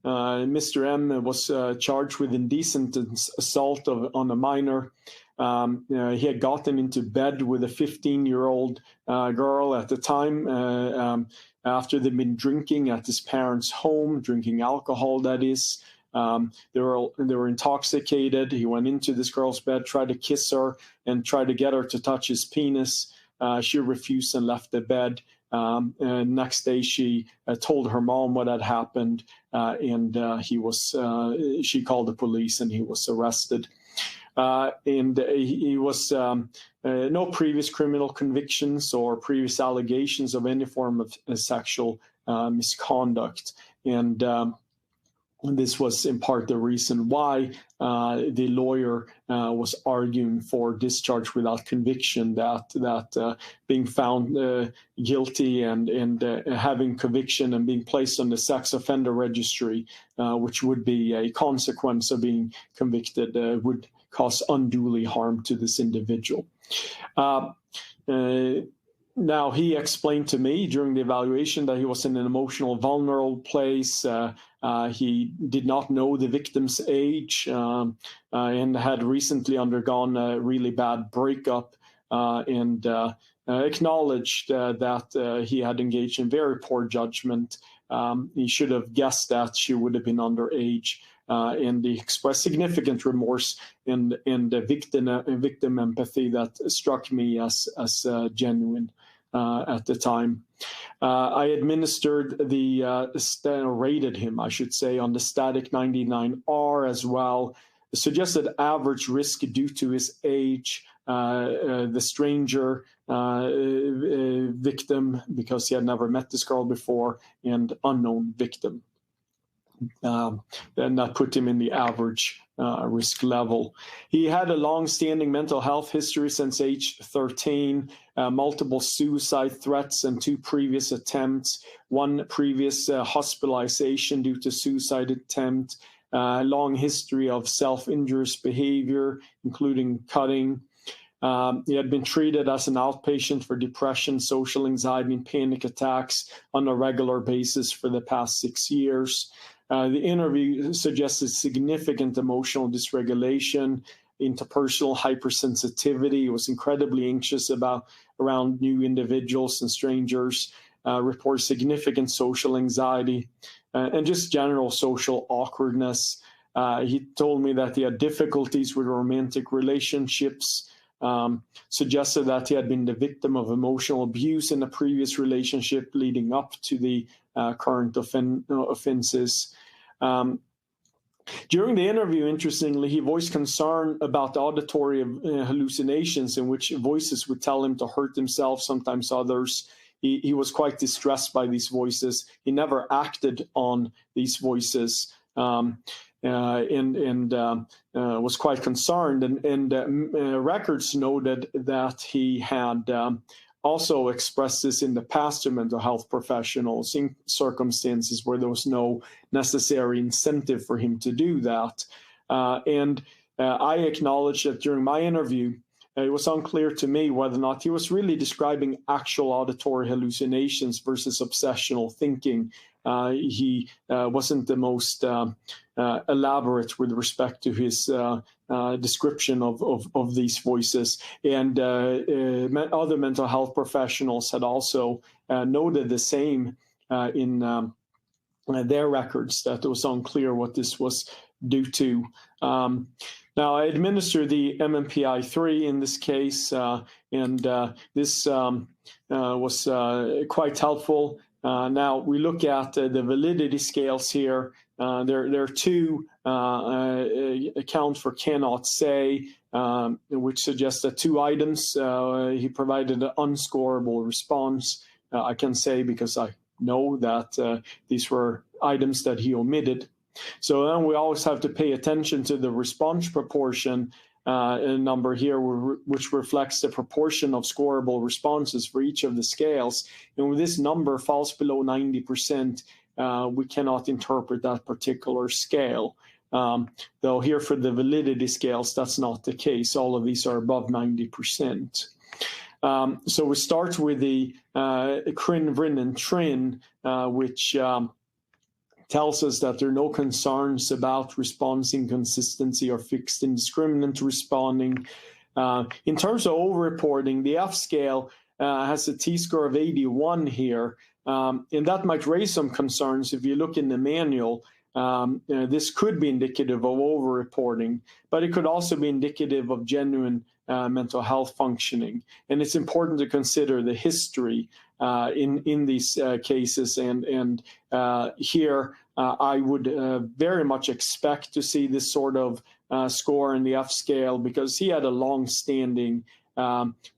Mr. M was charged with indecent assault on a minor. He had gotten into bed with a 15-year-old girl at the time after they'd been drinking at his parents' home, drinking alcohol, that is. They were intoxicated. He went into this girl's bed, tried to kiss her, and tried to get her to touch his penis. She refused and left the bed. And next day, she told her mom what had happened, and she called the police, and he was arrested. And he was no previous criminal convictions or previous allegations of any form of sexual misconduct, and this was in part the reason why the lawyer was arguing for discharge without conviction, that being found guilty and having conviction and being placed on the sex offender registry, which would be a consequence of being convicted, would cause unduly harm to this individual. Now, he explained to me during the evaluation that he was in an emotional, vulnerable place. He did not know the victim's age and had recently undergone a really bad breakup and acknowledged that he had engaged in very poor judgment. He should have guessed that she would have been underage. And he expressed significant remorse and victim empathy that struck me as genuine at the time. I administered rated him, I should say, on the static 99R as well. The suggested average risk due to his age, the stranger victim, because he had never met this girl before, and unknown victim. Then that put him in the average risk level. He had a long-standing mental health history since age 13, multiple suicide threats and 2 previous attempts, 1 previous hospitalization due to suicide attempt, long history of self-injurious behavior, including cutting. He had been treated as an outpatient for depression, social anxiety, and panic attacks on a regular basis for the past 6 years. The interview suggested significant emotional dysregulation, interpersonal hypersensitivity. He was incredibly anxious around new individuals and strangers, reported significant social anxiety. and just general social awkwardness. He told me that he had difficulties with romantic relationships, suggested that he had been the victim of emotional abuse in a previous relationship leading up to the current offenses. During the interview, interestingly, he voiced concern about the auditory hallucinations in which voices would tell him to hurt himself, sometimes others. He was quite distressed by these voices. He never acted on these voices. And was quite concerned. And records noted that he had also expressed this in the past to mental health professionals in circumstances where there was no necessary incentive for him to do that. And I acknowledge that during my interview, it was unclear to me whether or not he was really describing actual auditory hallucinations versus obsessional thinking. He wasn't the most elaborate with respect to his description of these voices. And other mental health professionals had also noted the same in their records, that it was unclear what this was due to. Now, I administered the MMPI-3 in this case, and this was quite helpful. Now, we look at the validity scales here. There are two accounts for cannot say, which suggests that two items. He provided an unscorable response. I can say because I know that these were items that he omitted. So then we always have to pay attention to the response proportion number here, which reflects the proportion of scorable responses for each of the scales. And when this number falls below 90%, we cannot interpret that particular scale. Though here for the validity scales, that's not the case. All of these are above 90%. So we start with the CRIN, VRIN, and TRIN, which tells us that there are no concerns about response inconsistency or fixed indiscriminate responding. In terms of overreporting, the F scale has a T-score of 81 here, and that might raise some concerns if you look in the manual. This could be indicative of overreporting, but it could also be indicative of genuine mental health functioning. And it's important to consider the history in these cases. And here, I would very much expect to see this sort of score in the F scale, because he had a long-standing,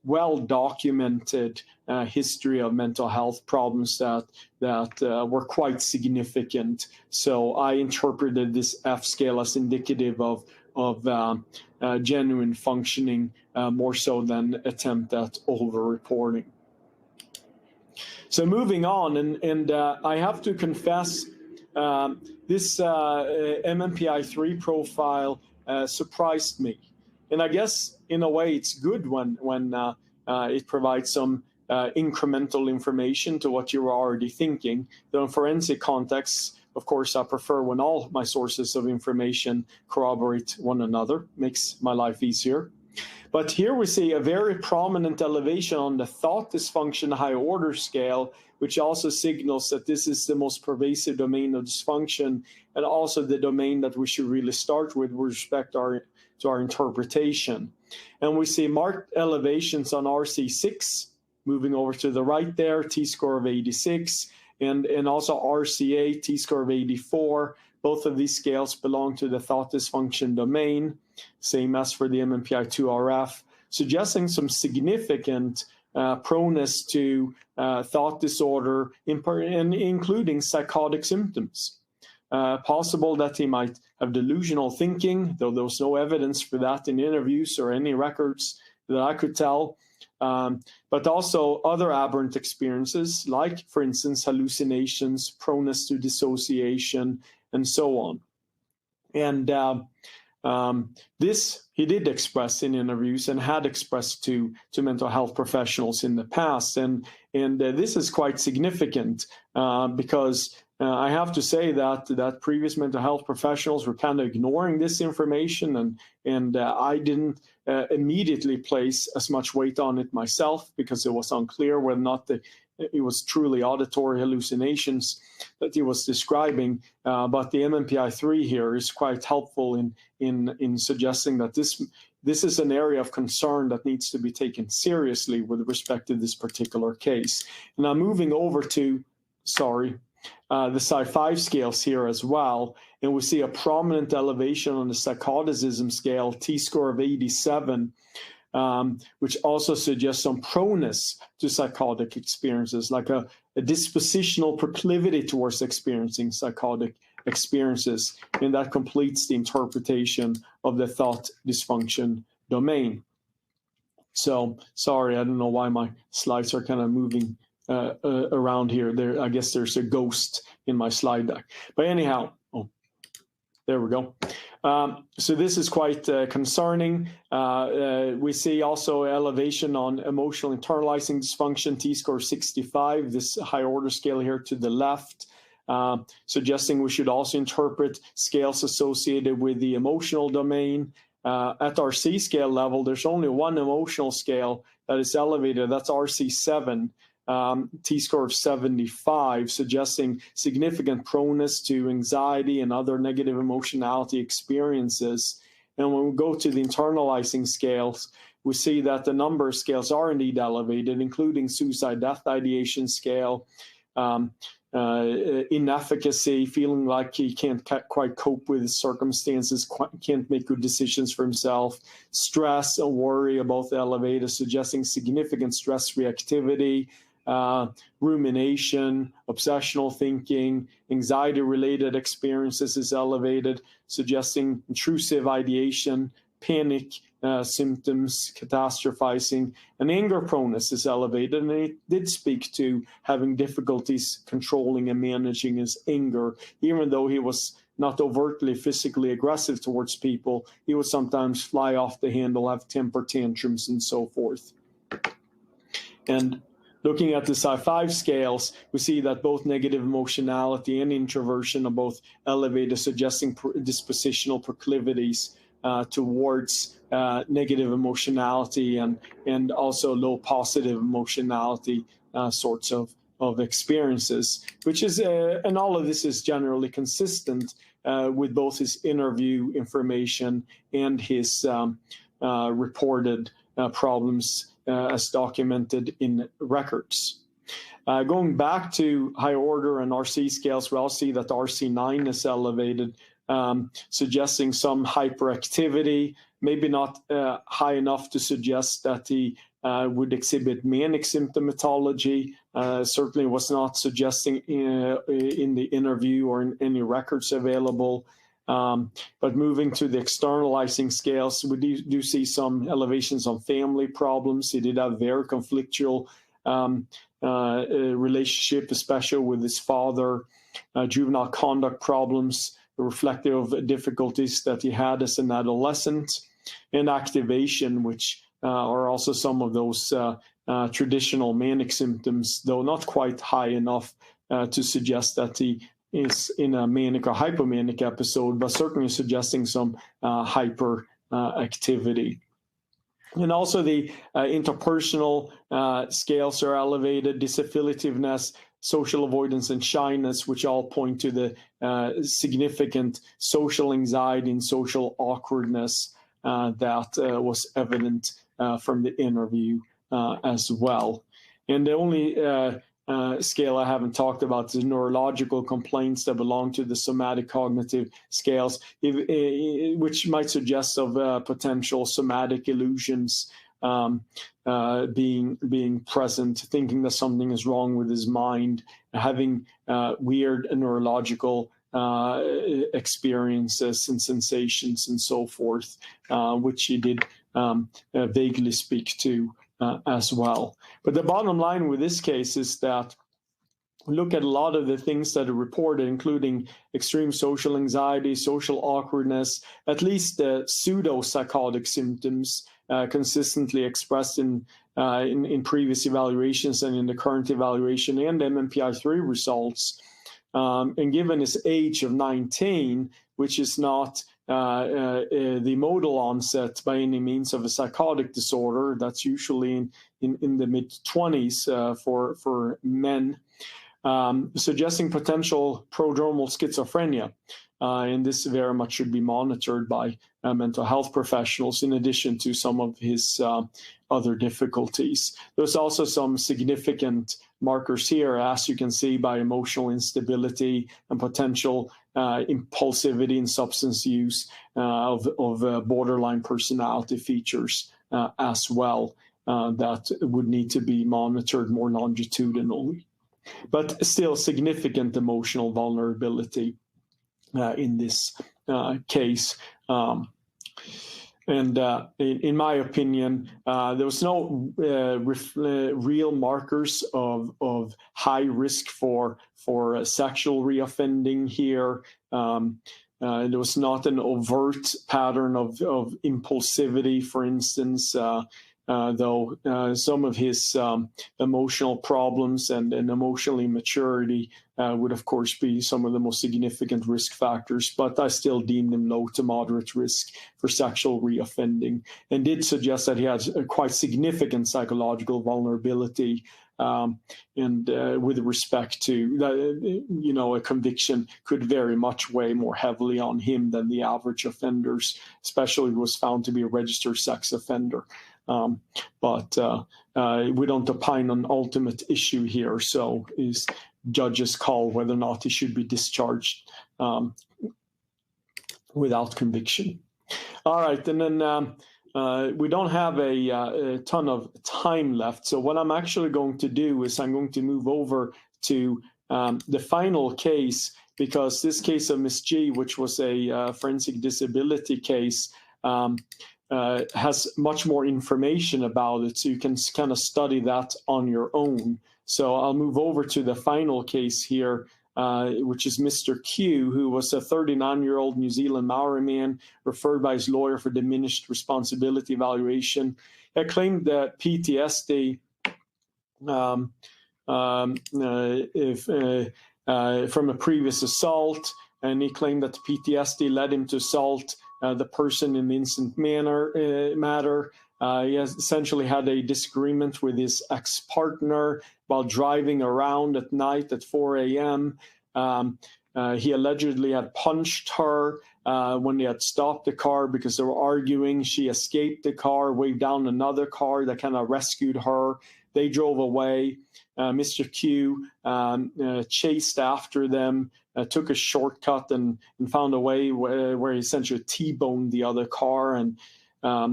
well-documented history of mental health problems that were quite significant. So I interpreted this F scale as indicative of genuine functioning, more so than attempt at over-reporting. So moving on, and I have to confess, this MMPI-3 profile surprised me. And I guess in a way it's good when it provides some incremental information to what you're already thinking. Though in forensic contexts, of course, I prefer when all my sources of information corroborate one another. Makes my life easier. But here we see a very prominent elevation on the thought dysfunction high order scale, which also signals that this is the most pervasive domain of dysfunction, and also the domain that we should really start with respect to our interpretation. And we see marked elevations on RC6, moving over to the right there, T-score of 86, and also RCA, T-score of 84. Both of these scales belong to the thought dysfunction domain, same as for the MMPI-2RF, suggesting some significant proneness to thought disorder, including psychotic symptoms. Possible that he might have delusional thinking, though there was no evidence for that in interviews or any records that I could tell. But also other aberrant experiences, like, for instance, hallucinations, proneness to dissociation, and so on. And this he did express in interviews and had expressed to mental health professionals in the past. And this is quite significant because I have to say that previous mental health professionals were kind of ignoring this information, and I didn't immediately place as much weight on it myself because it was unclear whether or not it was truly auditory hallucinations that he was describing. But the MMPI-3 here is quite helpful in suggesting that this is an area of concern that needs to be taken seriously with respect to this particular case. Now moving over to, the Psy-5 scales here as well, and we see a prominent elevation on the psychoticism scale, T-score of 87, which also suggests some proneness to psychotic experiences, like a dispositional proclivity towards experiencing psychotic experiences, and that completes the interpretation of the thought dysfunction domain. So, sorry, I don't know why my slides are kind of moving around here. I guess there's a ghost in my slide deck. But anyhow, there we go. So this is quite concerning. We see also elevation on emotional internalizing dysfunction, T-score 65, this higher order scale here to the left, suggesting we should also interpret scales associated with the emotional domain. At our C scale level, there's only one emotional scale that is elevated. That's RC7. T-score of 75, suggesting significant proneness to anxiety and other negative emotionality experiences. And when we go to the internalizing scales, we see that the number of scales are indeed elevated, including suicide death ideation scale, inefficacy, feeling like he can't quite cope with his circumstances, can't make good decisions for himself, stress and worry about the elevated, suggesting significant stress reactivity, rumination, obsessional thinking, anxiety-related experiences is elevated, suggesting intrusive ideation, panic symptoms, catastrophizing, and anger proneness is elevated. And it did speak to having difficulties controlling and managing his anger, even though he was not overtly physically aggressive towards people. He would sometimes fly off the handle, have temper tantrums, and so forth. And looking at the Psy-5 scales, we see that both negative emotionality and introversion are both elevated, suggesting dispositional proclivities towards negative emotionality and also low positive emotionality sorts of experiences, which is, and all of this is generally consistent with both his interview information and his reported problems as documented in records. Going back to higher order and RC scales, we all see that the RC9 is elevated, suggesting some hyperactivity, maybe not high enough to suggest that he would exhibit manic symptomatology. Certainly was not suggesting in the interview or in any records available. But moving to the externalizing scales, we do see some elevations on family problems. He did have very conflictual relationship, especially with his father, juvenile conduct problems, reflective of difficulties that he had as an adolescent, and activation, which are also some of those traditional manic symptoms, though not quite high enough to suggest that he is in a manic or hypomanic episode, but certainly suggesting some hyper activity. And also the interpersonal scales are elevated, disaffiliativeness, social avoidance, and shyness, which all point to the significant social anxiety and social awkwardness that was evident from the interview as well. And the only scale I haven't talked about is neurological complaints that belong to the somatic cognitive scales, which might suggest of potential somatic illusions being present, thinking that something is wrong with his mind, having weird neurological experiences and sensations and so forth, which he did vaguely speak to as well. But the bottom line with this case is that look at a lot of the things that are reported, including extreme social anxiety, social awkwardness, at least pseudo-psychotic symptoms consistently expressed in previous evaluations and in the current evaluation and MMPI-3 results. And given his age of 19, which is not the modal onset by any means of a psychotic disorder. That's usually in the mid-20s for men, suggesting potential prodromal schizophrenia. And this very much should be monitored by mental health professionals in addition to some of his other difficulties. There's also some significant markers here, as you can see, by emotional instability and potential impulsivity and substance use of borderline personality features as well that would need to be monitored more longitudinally. But still significant emotional vulnerability in this case. And in my opinion, there was no real markers of high risk for sexual reoffending here. There was not an overt pattern of impulsivity, for instance, though some of his emotional problems and emotional immaturity would, of course, be some of the most significant risk factors. But I still deemed him low to moderate risk for sexual reoffending, and did suggest that he had a quite significant psychological vulnerability. And with respect to that, a conviction could very much weigh more heavily on him than the average offenders, especially if he was found to be a registered sex offender. But we don't opine on ultimate issue here, so is judge's call whether or not he should be discharged without conviction. All right, and then we don't have a ton of time left, so what I'm actually going to do is I'm going to move over to the final case, because this case of Miss G, which was a forensic disability case, has much more information about it, so you can kind of study that on your own. So I'll move over to the final case here, which is Mr. Q, who was a 39-year-old New Zealand Maori man referred by his lawyer for diminished responsibility evaluation. He claimed that PTSD from a previous assault, and he claimed that the PTSD led him to assault the person in the instant matter. He has essentially had a disagreement with his ex-partner while driving around at night at 4 a.m. He allegedly had punched her when they had stopped the car because they were arguing. She escaped the car, waved down another car that kind of rescued her. They drove away. Mr. Q chased after them, took a shortcut and found a way where he essentially T-boned the other car. And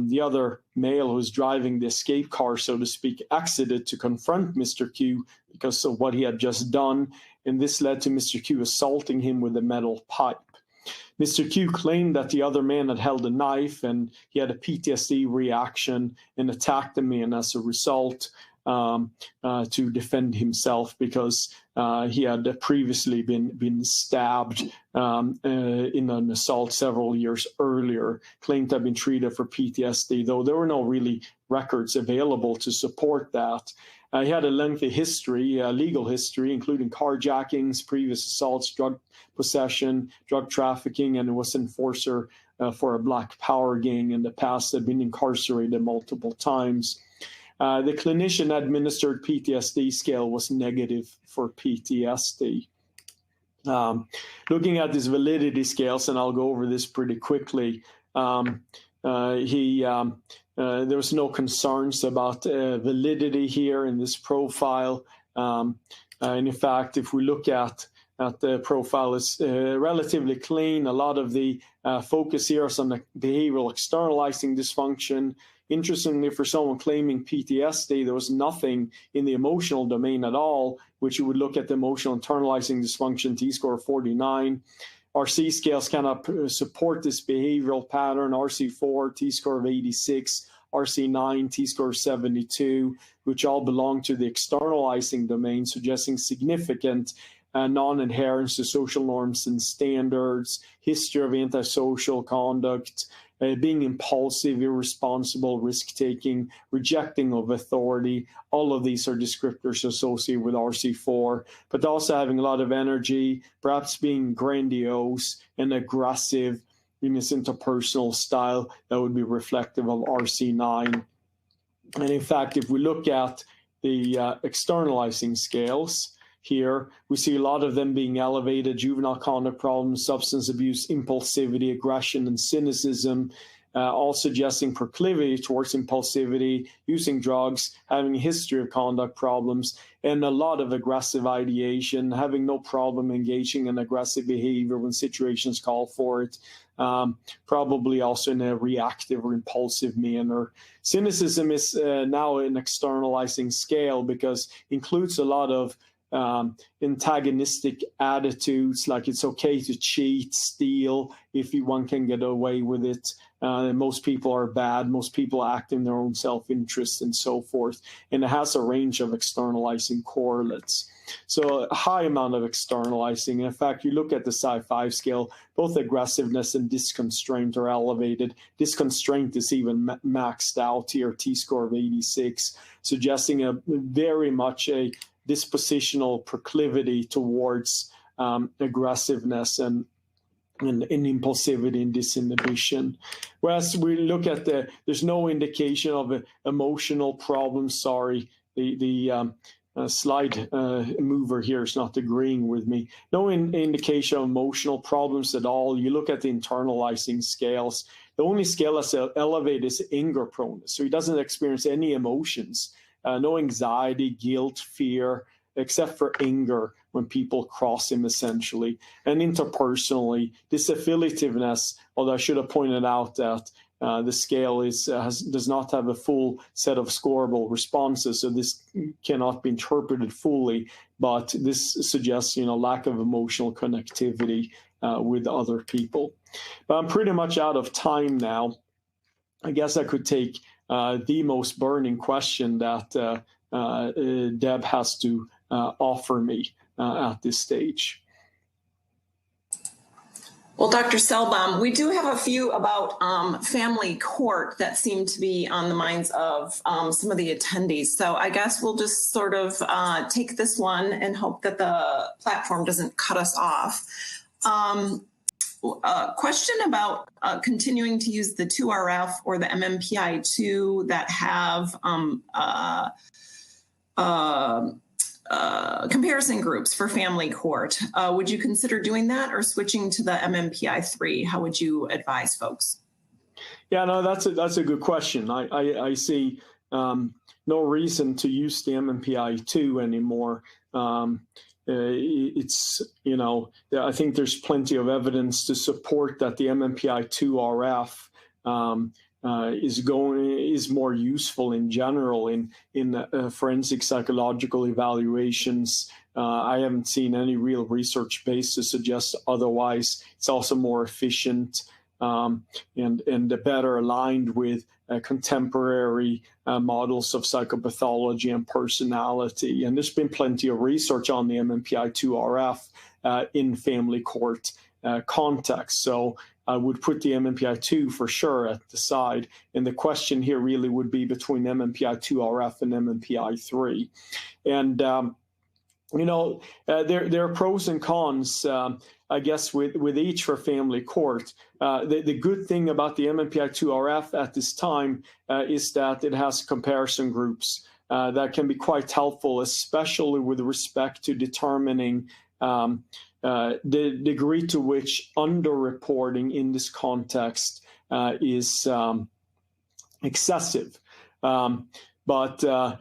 the other male who was driving the escape car, so to speak, exited to confront Mr. Q because of what he had just done. And this led to Mr. Q assaulting him with a metal pipe. Mr. Q claimed that the other man had held a knife and he had a PTSD reaction and attacked the man as a result to defend himself because he had previously been stabbed in an assault several years earlier, claimed to have been treated for PTSD, though there were no really records available to support that. He had a lengthy history, legal history, including carjackings, previous assaults, drug possession, drug trafficking, and was enforcer for a Black Power gang in the past, had been incarcerated multiple times. The clinician-administered PTSD scale was negative for PTSD. Looking at these validity scales, and I'll go over this pretty quickly, there was no concerns about validity here in this profile. And in fact, if we look at the profile, it's relatively clean. A lot of the focus here is on the behavioral externalizing dysfunction. Interestingly, for someone claiming PTSD, there was nothing in the emotional domain at all, which you would look at the emotional internalizing dysfunction, T-score 49. RC scales cannot support this behavioral pattern, RC4, T-score of 86, RC9, T-score 72, which all belong to the externalizing domain, suggesting significant non-adherence to social norms and standards, history of antisocial conduct, being impulsive, irresponsible, risk-taking, rejecting of authority. All of these are descriptors associated with RC4, but also having a lot of energy, perhaps being grandiose and aggressive, in this interpersonal style that would be reflective of RC9. And in fact, if we look at the externalizing scales here, we see a lot of them being elevated: juvenile conduct problems, substance abuse, impulsivity, aggression, and cynicism, all suggesting proclivity towards impulsivity, using drugs, having a history of conduct problems, and a lot of aggressive ideation, having no problem engaging in aggressive behavior when situations call for it, probably also in a reactive or impulsive manner. Cynicism is now an externalizing scale because it includes a lot of antagonistic attitudes, like it's okay to cheat, steal, if one can get away with it. Most people are bad, most people act in their own self-interest, and so forth. And it has a range of externalizing correlates. So a high amount of externalizing. In fact, you look at the Psi-5 scale, both aggressiveness and disconstraint are elevated. Disconstraint is even maxed out here, T-score of 86, suggesting a very much a dispositional proclivity towards aggressiveness and impulsivity and disinhibition. Whereas we look at there's no indication of emotional problems. Sorry, the slide mover here is not agreeing with me. No indication of emotional problems at all. You look at the internalizing scales. The only scale that's elevated is anger proneness. So he doesn't experience any emotions. No anxiety, guilt, fear, except for anger when people cross him, essentially. And interpersonally, this affiliativeness, although I should have pointed out that the scale does not have a full set of scoreable responses, so this cannot be interpreted fully, but this suggests, lack of emotional connectivity with other people. But I'm pretty much out of time now. I guess I could take the most burning question that Deb has to offer me at this stage. Well, Dr. Sellbom, we do have a few about family court that seem to be on the minds of some of the attendees. So I guess we'll just sort of take this one and hope that the platform doesn't cut us off. A question about continuing to use the 2RF or the MMPI-2 that have comparison groups for family court. Would you consider doing that or switching to the MMPI-3? How would you advise folks? Yeah, no, that's a good question. I see no reason to use the MMPI-2 anymore. It's, I think there's plenty of evidence to support that the MMPI-2 RF is more useful in general in forensic psychological evaluations. I haven't seen any real research base to suggest otherwise. It's also more efficient and better aligned with contemporary models of psychopathology and personality. And there's been plenty of research on the MMPI-2 RF in family court context. So I would put the MMPI-2 for sure at the side. And the question here really would be between MMPI-2 RF and MMPI-3. And, there are pros and cons, I guess, with each for family court. The good thing about the MMPI-2 RF at this time is that it has comparison groups that can be quite helpful, especially with respect to determining the degree to which underreporting in this context is excessive. But the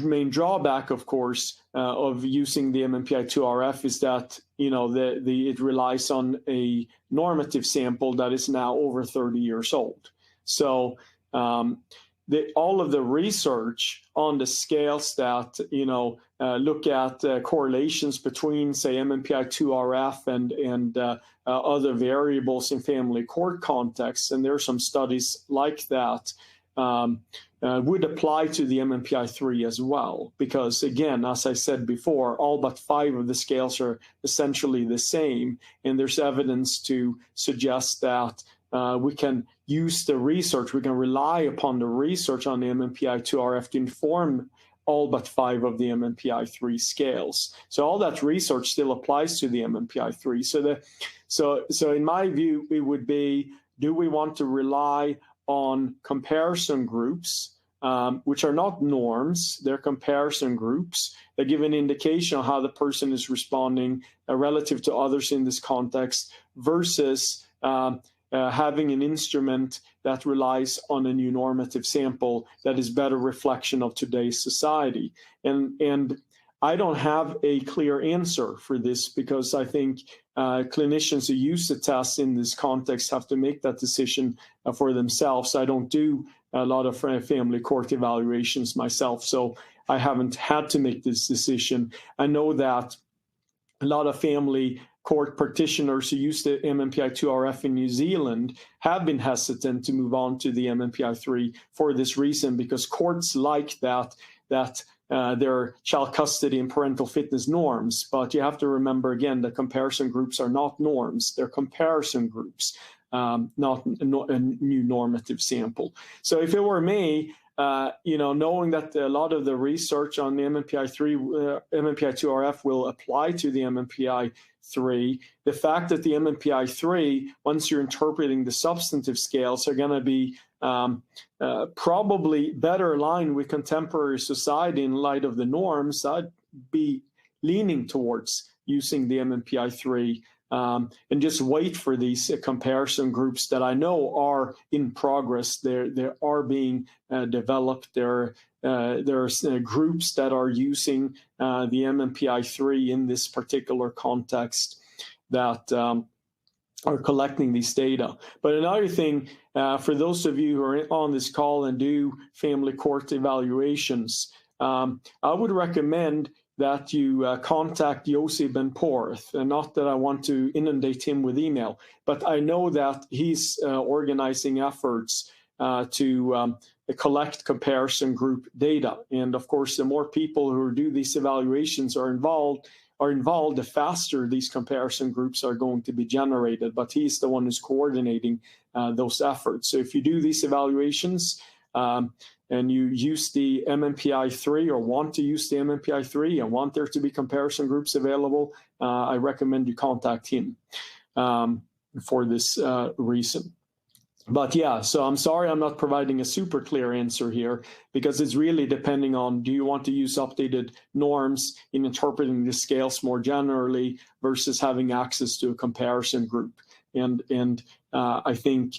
main drawback, of course, of using the MMPI-2 RF is that it relies on a normative sample that is now over 30 years old. So all of the research on the scales that look at correlations between, say, MMPI-2 RF and other variables in family court contexts, and there are some studies like that, would apply to the MMPI-3 as well, because again, as I said before, all but 5 of the scales are essentially the same, and there's evidence to suggest that we can use the research, we can rely upon the research on the MMPI-2 RF to inform all but 5 of the MMPI-3 scales. So all that research still applies to the MMPI-3. So in my view, it would be, do we want to rely on comparison groups, which are not norms, they're comparison groups that give an indication of how the person is responding relative to others in this context, versus having an instrument that relies on a new normative sample that is better reflection of today's society. And I don't have a clear answer for this, because I think clinicians who use the test in this context have to make that decision for themselves. I don't do a lot of family court evaluations myself, so I haven't had to make this decision. I know that a lot of family court practitioners who use the MMPI-2RF in New Zealand have been hesitant to move on to the MMPI-3 for this reason, because courts like that their child custody and parental fitness norms. But you have to remember, again, that comparison groups are not norms. They're comparison groups, not a new normative sample. So if it were me, knowing that a lot of the research on the MMPI-3, MMPI-2RF will apply to the MMPI-3, the fact that the MMPI-3, once you're interpreting the substantive scales, are going to be probably better aligned with contemporary society in light of the norms, I'd be leaning towards using the MMPI-3 and just wait for these comparison groups that I know are in progress. They are being developed. There are groups that are using the MMPI-3 in this particular context that are collecting these data. But another thing, for those of you who are on this call and do family court evaluations, I would recommend that you contact Yossi Ben-Porth. And not that I want to inundate him with email, but I know that he's organizing efforts to collect comparison group data. And of course, the more people who do these evaluations are involved, the faster these comparison groups are going to be generated. But he's the one who's coordinating those efforts. So if you do these evaluations and you use the MMPI-3 or want to use the MMPI-3 and want there to be comparison groups available, I recommend you contact him for this reason. But yeah, so I'm sorry I'm not providing a super clear answer here, because it's really depending on, do you want to use updated norms in interpreting the scales more generally versus having access to a comparison group? And I think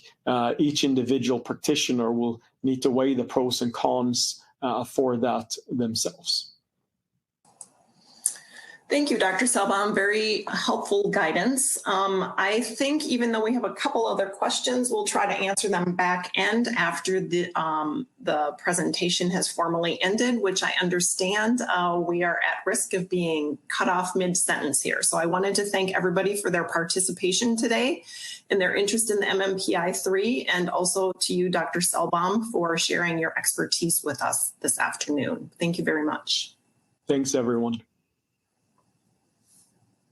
each individual practitioner will need to weigh the pros and cons for that themselves. Thank you, Dr. Sellbom. Very helpful guidance. I think even though we have a couple other questions, we'll try to answer them back end after the presentation has formally ended, which I understand we are at risk of being cut off mid-sentence here. So I wanted to thank everybody for their participation today and their interest in the MMPI-3, and also to you, Dr. Sellbom, for sharing your expertise with us this afternoon. Thank you very much. Thanks, everyone.